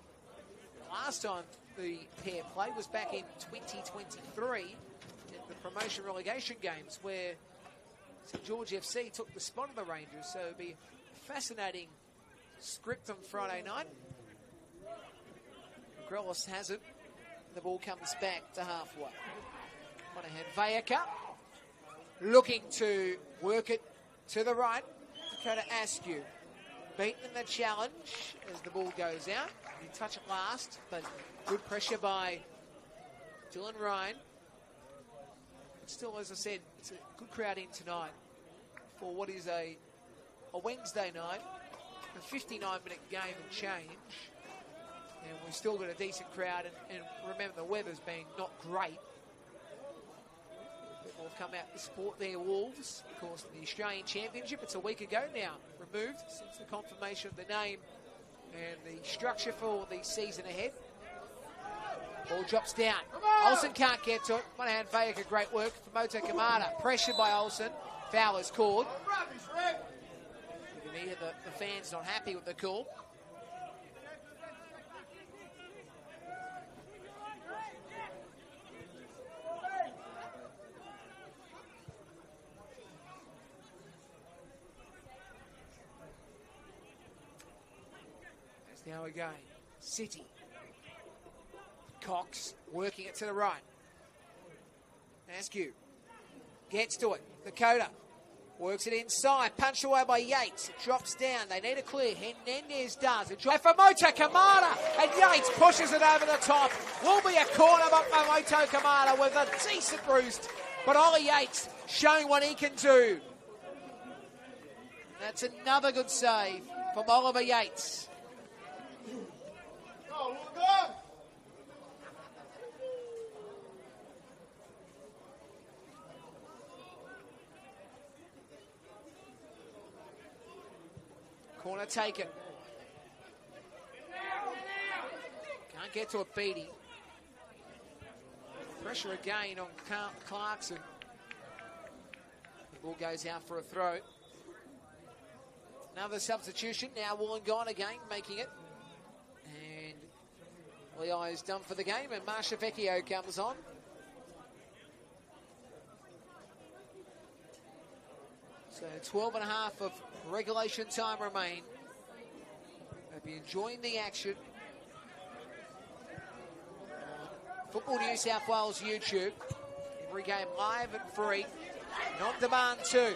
The last time the pair played was back in 2023 in the promotion relegation games, where St George FC took the spot of the Rangers. So it'll be a fascinating script on Friday night. Grelos has it. The ball comes back to halfway. Monahan Vayaka looking to work it to the right. Dakota Askew beaten in the challenge as the ball goes out. He touched it last, but good pressure by Dylan Ryan. But still, as I said, it's a good crowd in tonight for what is a Wednesday night, a 59-minute game and change. And we've still got a decent crowd, and remember the weather's been not great. People have come out to support their Wolves. Of course, the Australian Championship, it's a week ago now, removed since the confirmation of the name and the structure for the season ahead. Ball drops down. Olsen can't get to it. Monahan Vayaka, great work for Moto Kamada. Pressured by Olsen. Foul is called. You can hear the fans not happy with the call. Now again, City. Cox working it to the right. Askew gets to it. Dakota works it inside. Punched away by Yates. It drops down. They need a clear. Hernandez does. It drops for Moto Kamada. And Yates pushes it over the top. Will be a corner by Moto Kamada with a decent roost. But Ollie Yates showing what he can do. That's another good save from Oliver Yates. Corner taken. Can't get to it, Beattie. Pressure again on Clarkson. The ball goes out for a throw. Another substitution. Now Wollongong again making it. And Leo is done for the game, and Marsha Vecchio comes on. So 12 and a half of regulation time remain. Hope you're enjoying the action. Football New South Wales YouTube. Every game live and free. And on demand too.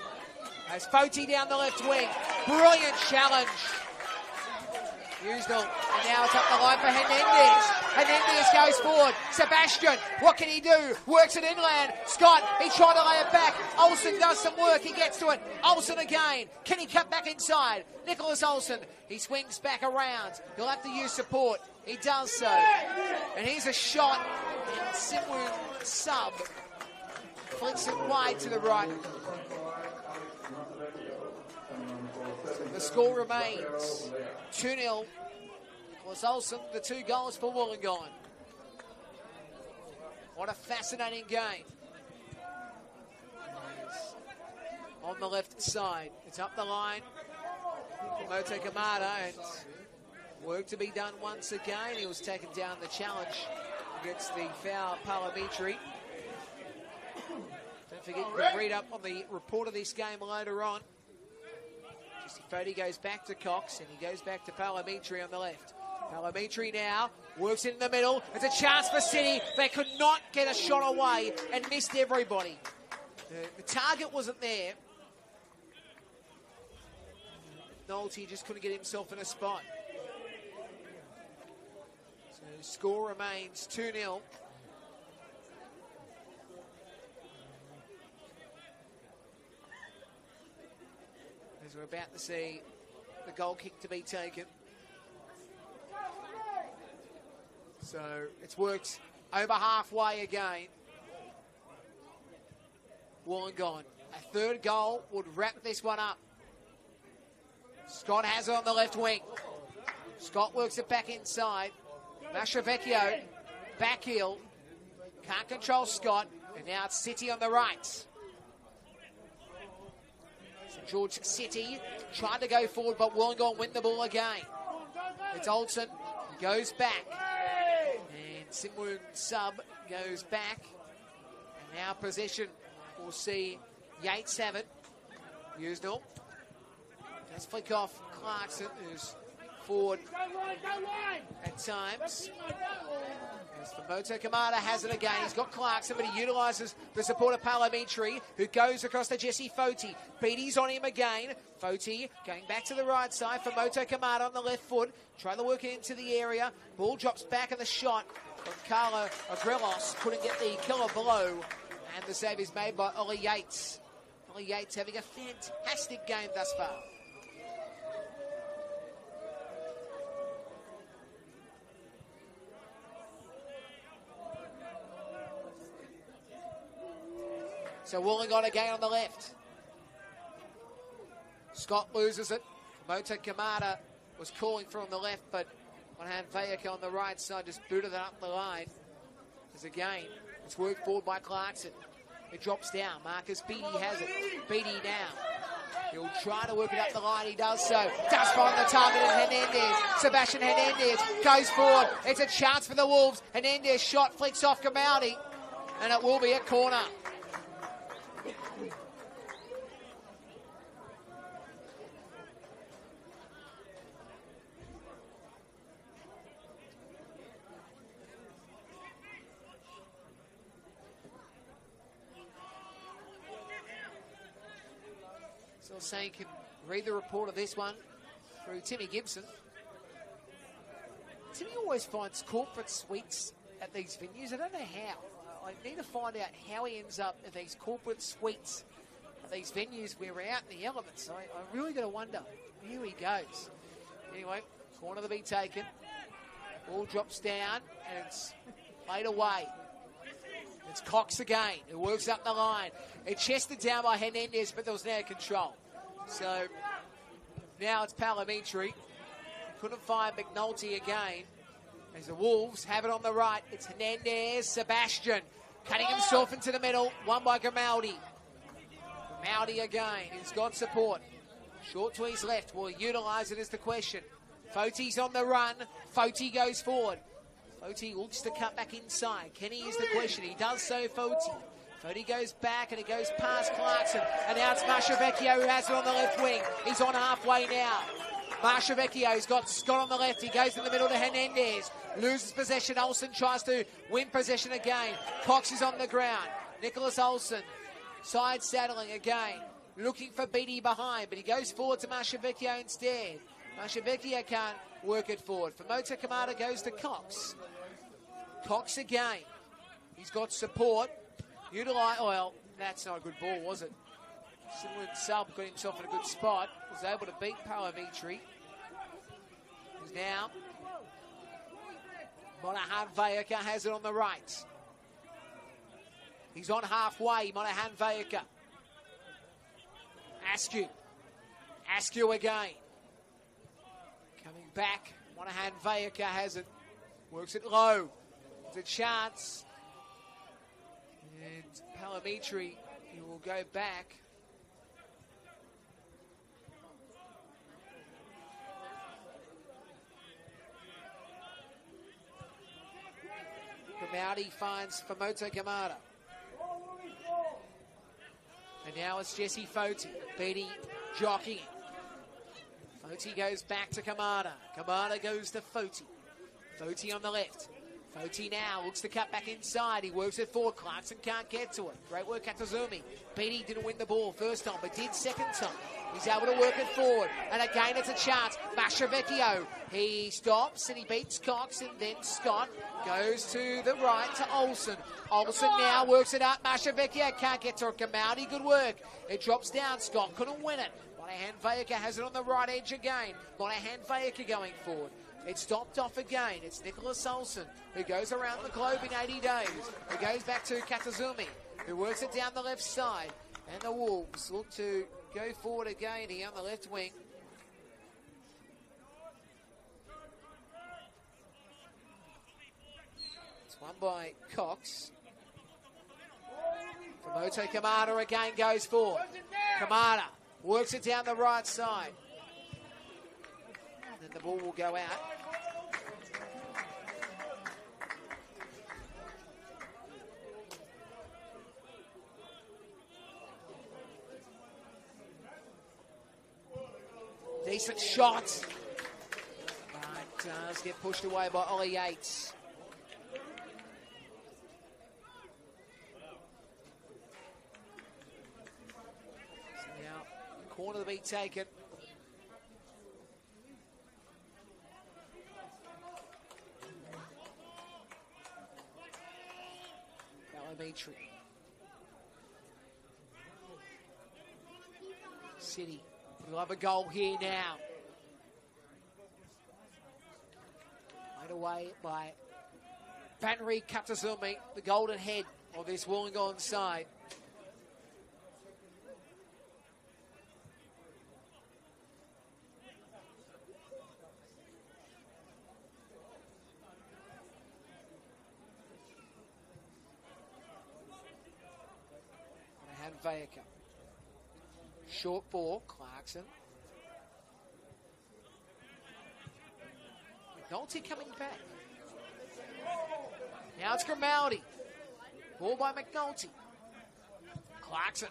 As Foti down the left wing. Brilliant challenge. Usnell, and now it's up the line for Hernandez. Hernandez goes forward. Sebastian, what can he do? Works it inland. Scott, he tried to lay it back. Olsen does some work. He gets to it. Olsen again. Can he cut back inside? Nicholas Olsen, he swings back around. He'll have to use support. He does so. And here's a shot. And Simwoo sub flicks it wide to the right. The score remains 2-0. Nicholas Olsen, the 2 goals for Wollongong. What a fascinating game. On the left side, it's up the line. Moto Kamada, and Work to be done once again. He was taken down the challenge against the foul Parlamentary. Don't forget, you can read up on the report of this game later on. Jesse Fody goes back to Cox, and he goes back to Parlamentary on the left. Parlamentary now works in the middle. It's a chance for City. They could not get a shot away and missed everybody. The target wasn't there. Nolte just couldn't get himself in a spot. So the score remains 2-0. As we're about to see the goal kick to be taken. So it's worked over halfway again. Wollongong. A third goal would wrap this one up. Scott has it on the left wing. Scott works it back inside. Mashavecchio, back heel. Can't control Scott. And now it's City on the right. St George City trying to go forward, but Wollongong win the ball again. It's Olsen. He goes back. And Simwoon Sub goes back. And now possession. We'll see Yates have it. Usnell. Does flick off Clarkson, who's forward at times. As for Moto Kamada has it again. He's got Clarkson, but he utilises the support of Parlamentary, who goes across to Jesse Foti. Beatty's on him again. Foti going back to the right side for Moto Kamada on the left foot. Trying to work it into the area. Ball drops back in the shot from Carlo Agrelos. Couldn't get the killer blow. And the save is made by Ollie Yates. Ollie Yates having a fantastic game thus far. So Wollongong again on the left. Scott loses it. Moto Kamada was calling for on the left, but one-hand Vayaka on the right side just booted it up the line. As again, it's worked forward by Clarkson. It drops down. Marcus Beatty has it. Beatty now. He'll try to work it up the line. He does so. Does find the target of Hernandez. Sebastian Hernandez goes forward. It's a chance for the Wolves. Hernandez shot flicks off Grimaldi, and it will be a corner. So I'm saying you can read the report of this one through Timmy Gibson. Timmy always finds corporate suites at these venues. I don't know how. I need to find out how he ends up at these corporate suites at these venues where we're out in the elements. I really got to wonder. Here he goes. Anyway, corner to be taken. Ball drops down and it's played away. It's Cox again, who works up the line. It's chested down by Hernandez, but there was no control. So now it's Parlamentary. Couldn't find McNulty again. As the Wolves have it on the right, it's Hernandez, Sebastian, cutting himself into the middle, won by Grimaldi. Grimaldi again, he's got support. Short to his left, will he utilise it is the question. Foti's on the run, Foti goes forward. Foti looks to cut back inside. Kenny is the question. He does so, Foti. Foti goes back and it goes past Clarkson. And now it's Mashavecchio who has it on the left wing. He's on halfway now. Mashavecchio's got Scott on the left. He goes in the middle to Hernandez. Loses possession. Olsen tries to win possession again. Cox is on the ground. Nicholas Olsen side saddling again. Looking for Beatty behind, but he goes forward to Mashavecchio instead. Mashavecchio can't work it forward. For Moto Kamada goes to Cox. Cox again. He's got support. Well, that's not a good ball, was it? Simwoon Sub got himself in a good spot. Was able to beat Parlamentary. He's now. Monahan Vayaka has it on the right. He's on halfway. Monahan Vayaka. Askew again. Coming back. Monahan Vayaka has it. Works it low. There's a chance. And Parlamentary, he will go back. Grimaldi finds Famoto Kamada. And now it's Jesse Foti. Beatty jockeying. Foti goes back to Kamada. Kamada goes to Foti. Foti on the left. Foti now looks to cut back inside. He works it forward. Clarkson can't get to it. Great work, Katazumi. Beatty didn't win the ball first time, but did second time. He's able to work it forward. And again, it's a chance. Mastrovecchio. He stops and he beats Cox, and then Scott goes to the right to Olsen. Olsen now works it up. Mastrovecchio can't get to it. Grimaldi, good work. It drops down. Scott couldn't win it. Monahan Vayaka has it on the right edge again. Monahan Vayaka going forward. It's stopped off again. It's Nicholas Olsen, who goes around the globe in 80 days. It goes back to Katazumi, who works it down the left side. And the Wolves look to go forward again here on the left wing. It's won by Cox. Famoto Kamada again goes forward. Kamada works it down the right side. And then the ball will go out. Decent shot. But does get pushed away by Ollie Yates. So now, corner to be taken. Balometri. City. We'll have a goal here now. Made away by Banri Katazumi, the golden head of this Wollongong side. Monahan Vayaka. Short ball, Clarkson. McNulty coming back. Now it's Grimaldi. Ball by McNulty. Clarkson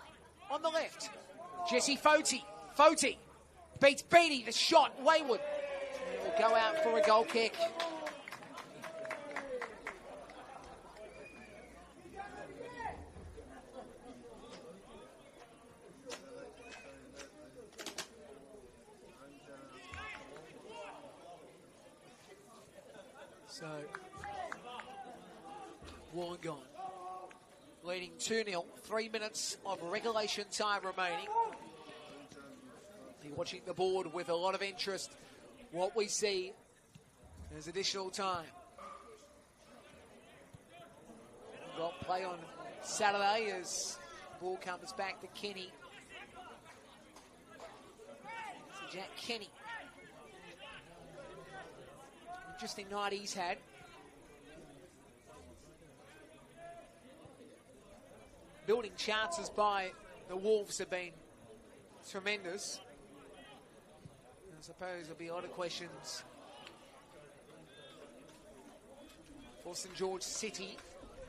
on the left. Jesse Foti. Foti beats Beatty. The shot, wayward. It will go out for a goal kick. So, Wollongong leading 2-0, 3 minutes of regulation time remaining. Be watching the board with a lot of interest. What we see is additional time. We've got play on Saturday as the ball comes back to Kenny. So Jack Kenny. Interesting night he's had. Building chances by the Wolves have been tremendous. I suppose there'll be a lot of questions for St George City,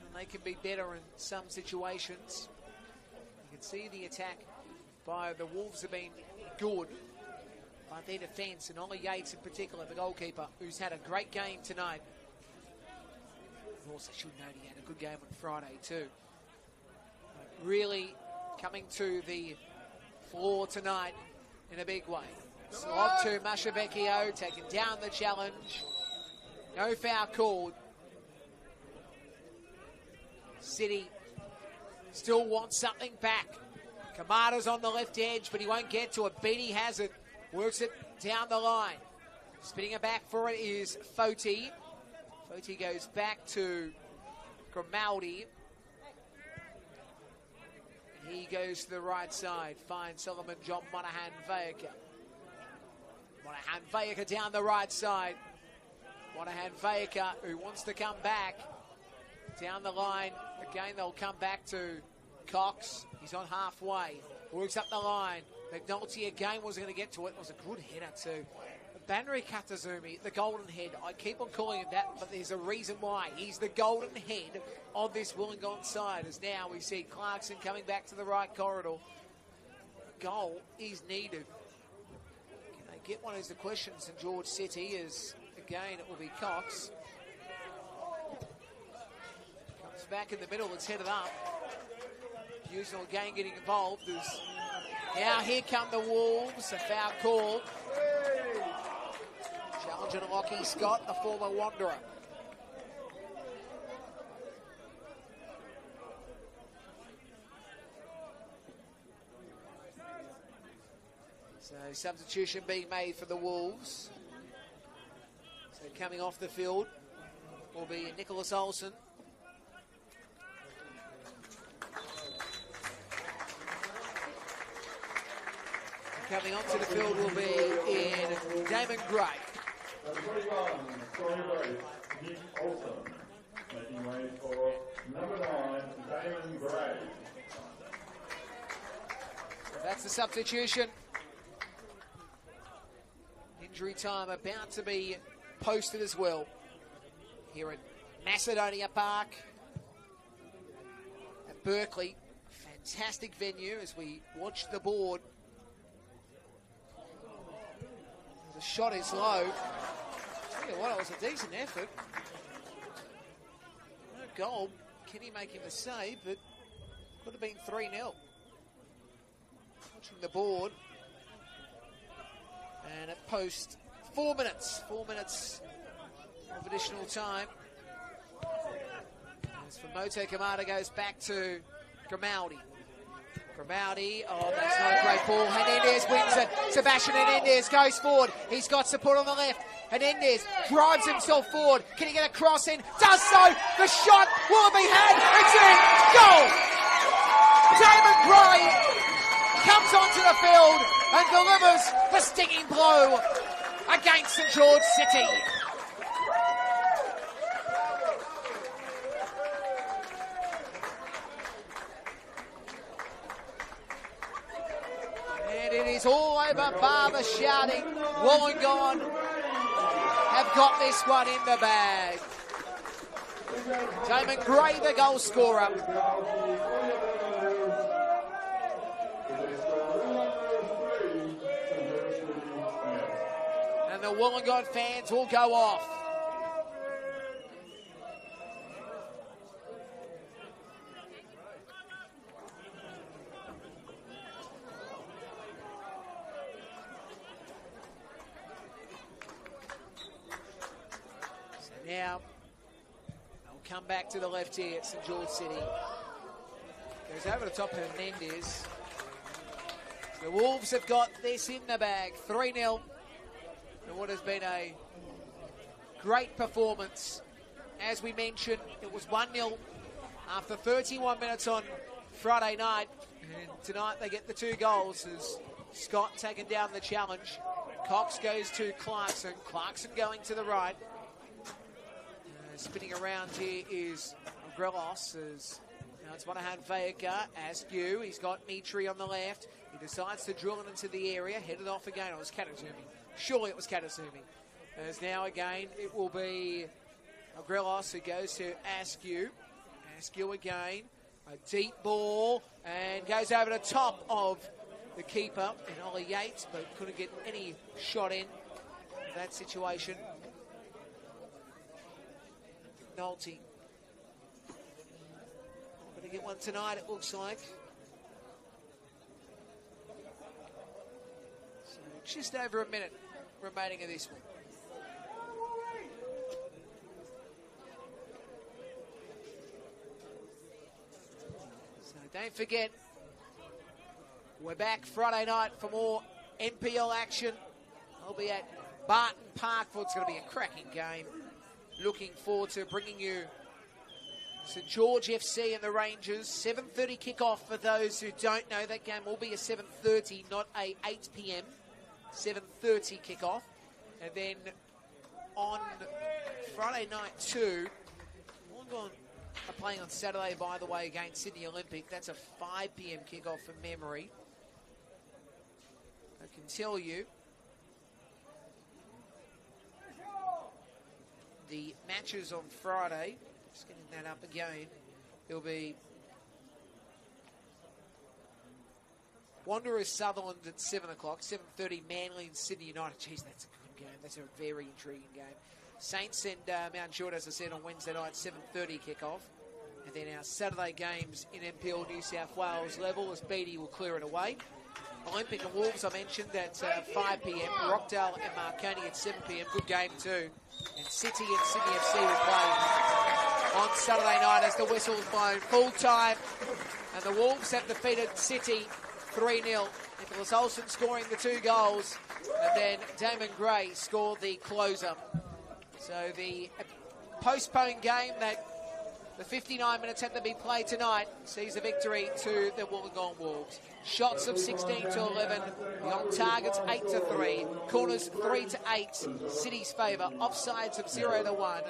and they can be better in some situations. You can see the attack by the Wolves have been good. But their defence, and Ollie Yates in particular, the goalkeeper, who's had a great game tonight. I also should note he had a good game on Friday too. But really coming to the floor tonight in a big way. Slob to Mastrovecchio, taking down the challenge. No foul called. City still wants something back. Kamada's on the left edge, but he won't get to it. Beatty has it. Works it down the line. Spinning it back for it is Foti. Foti goes back to Grimaldi. He goes to the right side. Finds Solomon John Monahan Vayaka. Monahan Vayaka down the right side. Monahan Vayaka, who wants to come back. Down the line. Again, they'll come back to Cox. He's on halfway. Works up the line. McNulty again wasn't going to get to it. It was a good header too. Banri Katazumi, the golden head. I keep on calling him that, but there's a reason why. He's the golden head of this Wollongong side. As now we see Clarkson coming back to the right corridor. Goal is needed. Can they get one is the question. St George City as again it will be Cox. Comes back in the middle, it's headed up. Usual again getting involved. Now here come the Wolves, a foul call. Challenging Lockie Scott, the former Wanderer. So substitution being made for the Wolves. So coming off the field will be Nicholas Olsen. Coming onto the field will be in Damon Gray. Number 21, Corey Nick Olsen, making way for number 9, Damon Gray. That's the substitution. Injury time about to be posted as well here at Macedonia Park at Berkeley. Fantastic venue as we watch the board. The shot is low. Tell you what, it was a decent effort. No goal. Kenny making the save, but could have been 3-0. Watching the board. And at post, 4 minutes. 4 minutes of additional time. As for Moto Kamada goes back to Grimaldi. Grimaldi, oh, that's not a great ball. Hernandez wins it. Sebastian Hernandez goes forward. He's got support on the left. Hernandez drives himself forward. Can he get a cross in? Does so. The shot will be had. It's in. Goal. Damon Gray comes onto the field and delivers the stinging blow against St George City. It's all over bar the shouting. Wollongong have got this one in the bag. Damon Gray, the goal scorer. And the Wollongong fans will go off. Now, they'll come back to the left here at St George City. Goes over the top of Hernandez. The Wolves have got this in the bag. 3-0. And what has been a great performance. As we mentioned, it was 1-0 after 31 minutes on Friday night. And tonight they get the 2 goals as Scott taking down the challenge. Cox goes to Clarkson. Clarkson going to the right. Spinning around here is Grelos. Now it's Monahan Vega, Askew. He's got Mitri on the left. He decides to drill it into the area. Headed off again. It was Katasumi. Surely it was Katasumi. As now again, it will be Grelos who goes to Askew. Askew again. A deep ball. And goes over the top of the keeper in Ollie Yates, but couldn't get any shot in that situation. Nolte. Going to get one tonight, it looks like. So just over a minute remaining of this one. So don't forget, we're back Friday night for more NPL action. I'll be at Barton Park. It's going to be a cracking game. Looking forward to bringing you St George FC and the Rangers. 7:30 kickoff for those who don't know. That game will be a 7:30, not a 8 p.m. 7:30 kickoff. And then on Friday night too, Wollongong are playing on Saturday, by the way, against Sydney Olympic. That's a 5 p.m. kickoff from memory. I can tell you the matches on Friday. Just getting that up again. It'll be Wanderers Sutherland at 7 o'clock, 7:30 Manly and Sydney United. Jeez, that's a good game. That's a very intriguing game. Saints and Mount Druitt, as I said, on Wednesday night, 7:30 kickoff. And then our Saturday games in NPL New South Wales level as Beatty will clear it away. Olympic and Wolves, I mentioned, at 5 p.m. Rockdale and Marconi at 7 p.m. Good game too. And City and Sydney FC will play on Saturday night as the whistle's blown full time. And the Wolves have defeated City 3-0. Nicholas Olsen scoring the 2 goals. And then Damon Gray scored the closer. So the postponed game that the 59 minutes had to be played tonight sees a victory to the Wollongong Wolves. Shots of 16 to 11, the on targets 8 to 3, corners 3 to 8, City's favour, offsides of 0 to 1,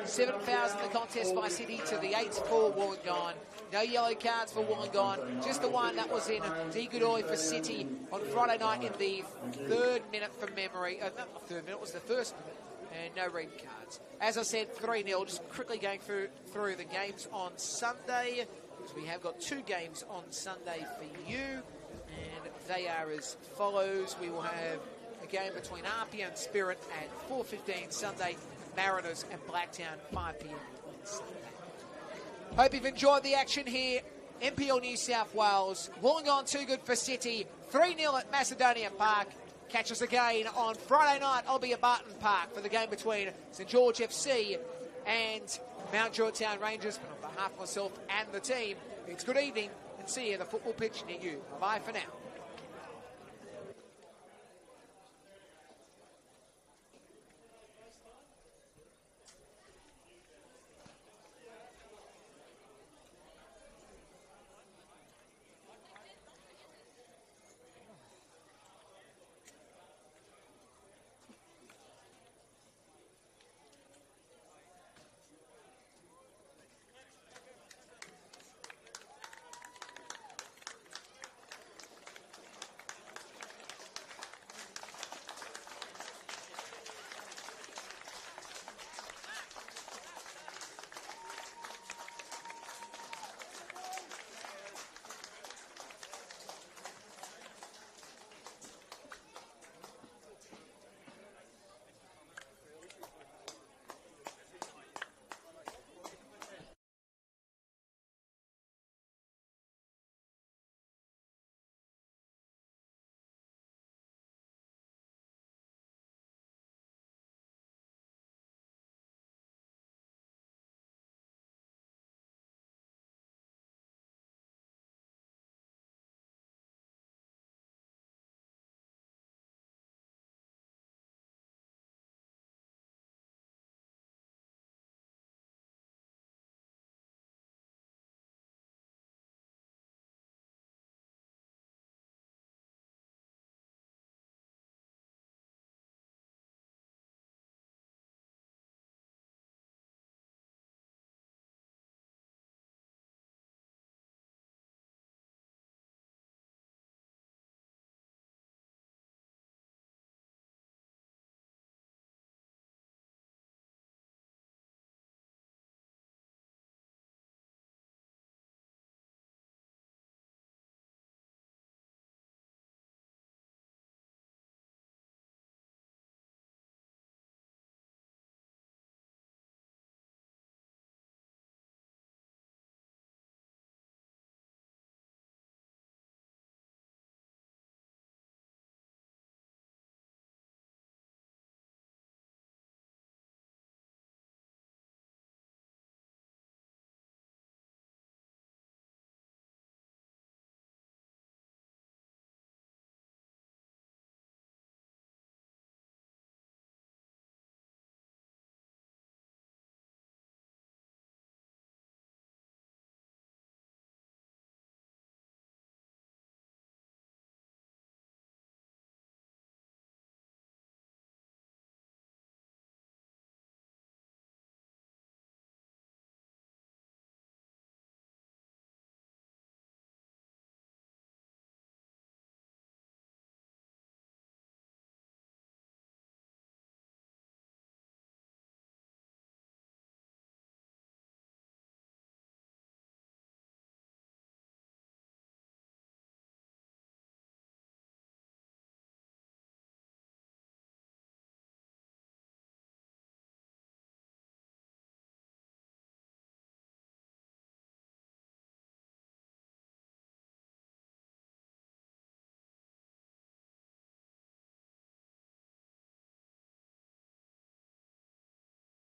7 fouls in the contest by City to the 8 for Wollongong. No yellow cards for Wollongong, just the one that was in De Godoy for City on Friday night in the 3rd minute from memory. Not the 3rd minute, it was the 1st minute. And no red cards. As I said, 3-0. Just quickly going through the games on Sunday, because we have got 2 games on Sunday for you, and they are as follows. We will have a game between Arpia and Spirit at 4:15 Sunday, Mariners and Blacktown 5 p.m. on Sunday. Hope you've enjoyed the action here. NPL New South Wales, Wollongong too good for City, 3-0 at Macedonia Park. Catch us again on Friday night. I'll be at Barton Park for the game between St George FC and Mount Druitt Town Rangers. On behalf of myself and the team, it's good evening and see you at the football pitch near you. Bye for now.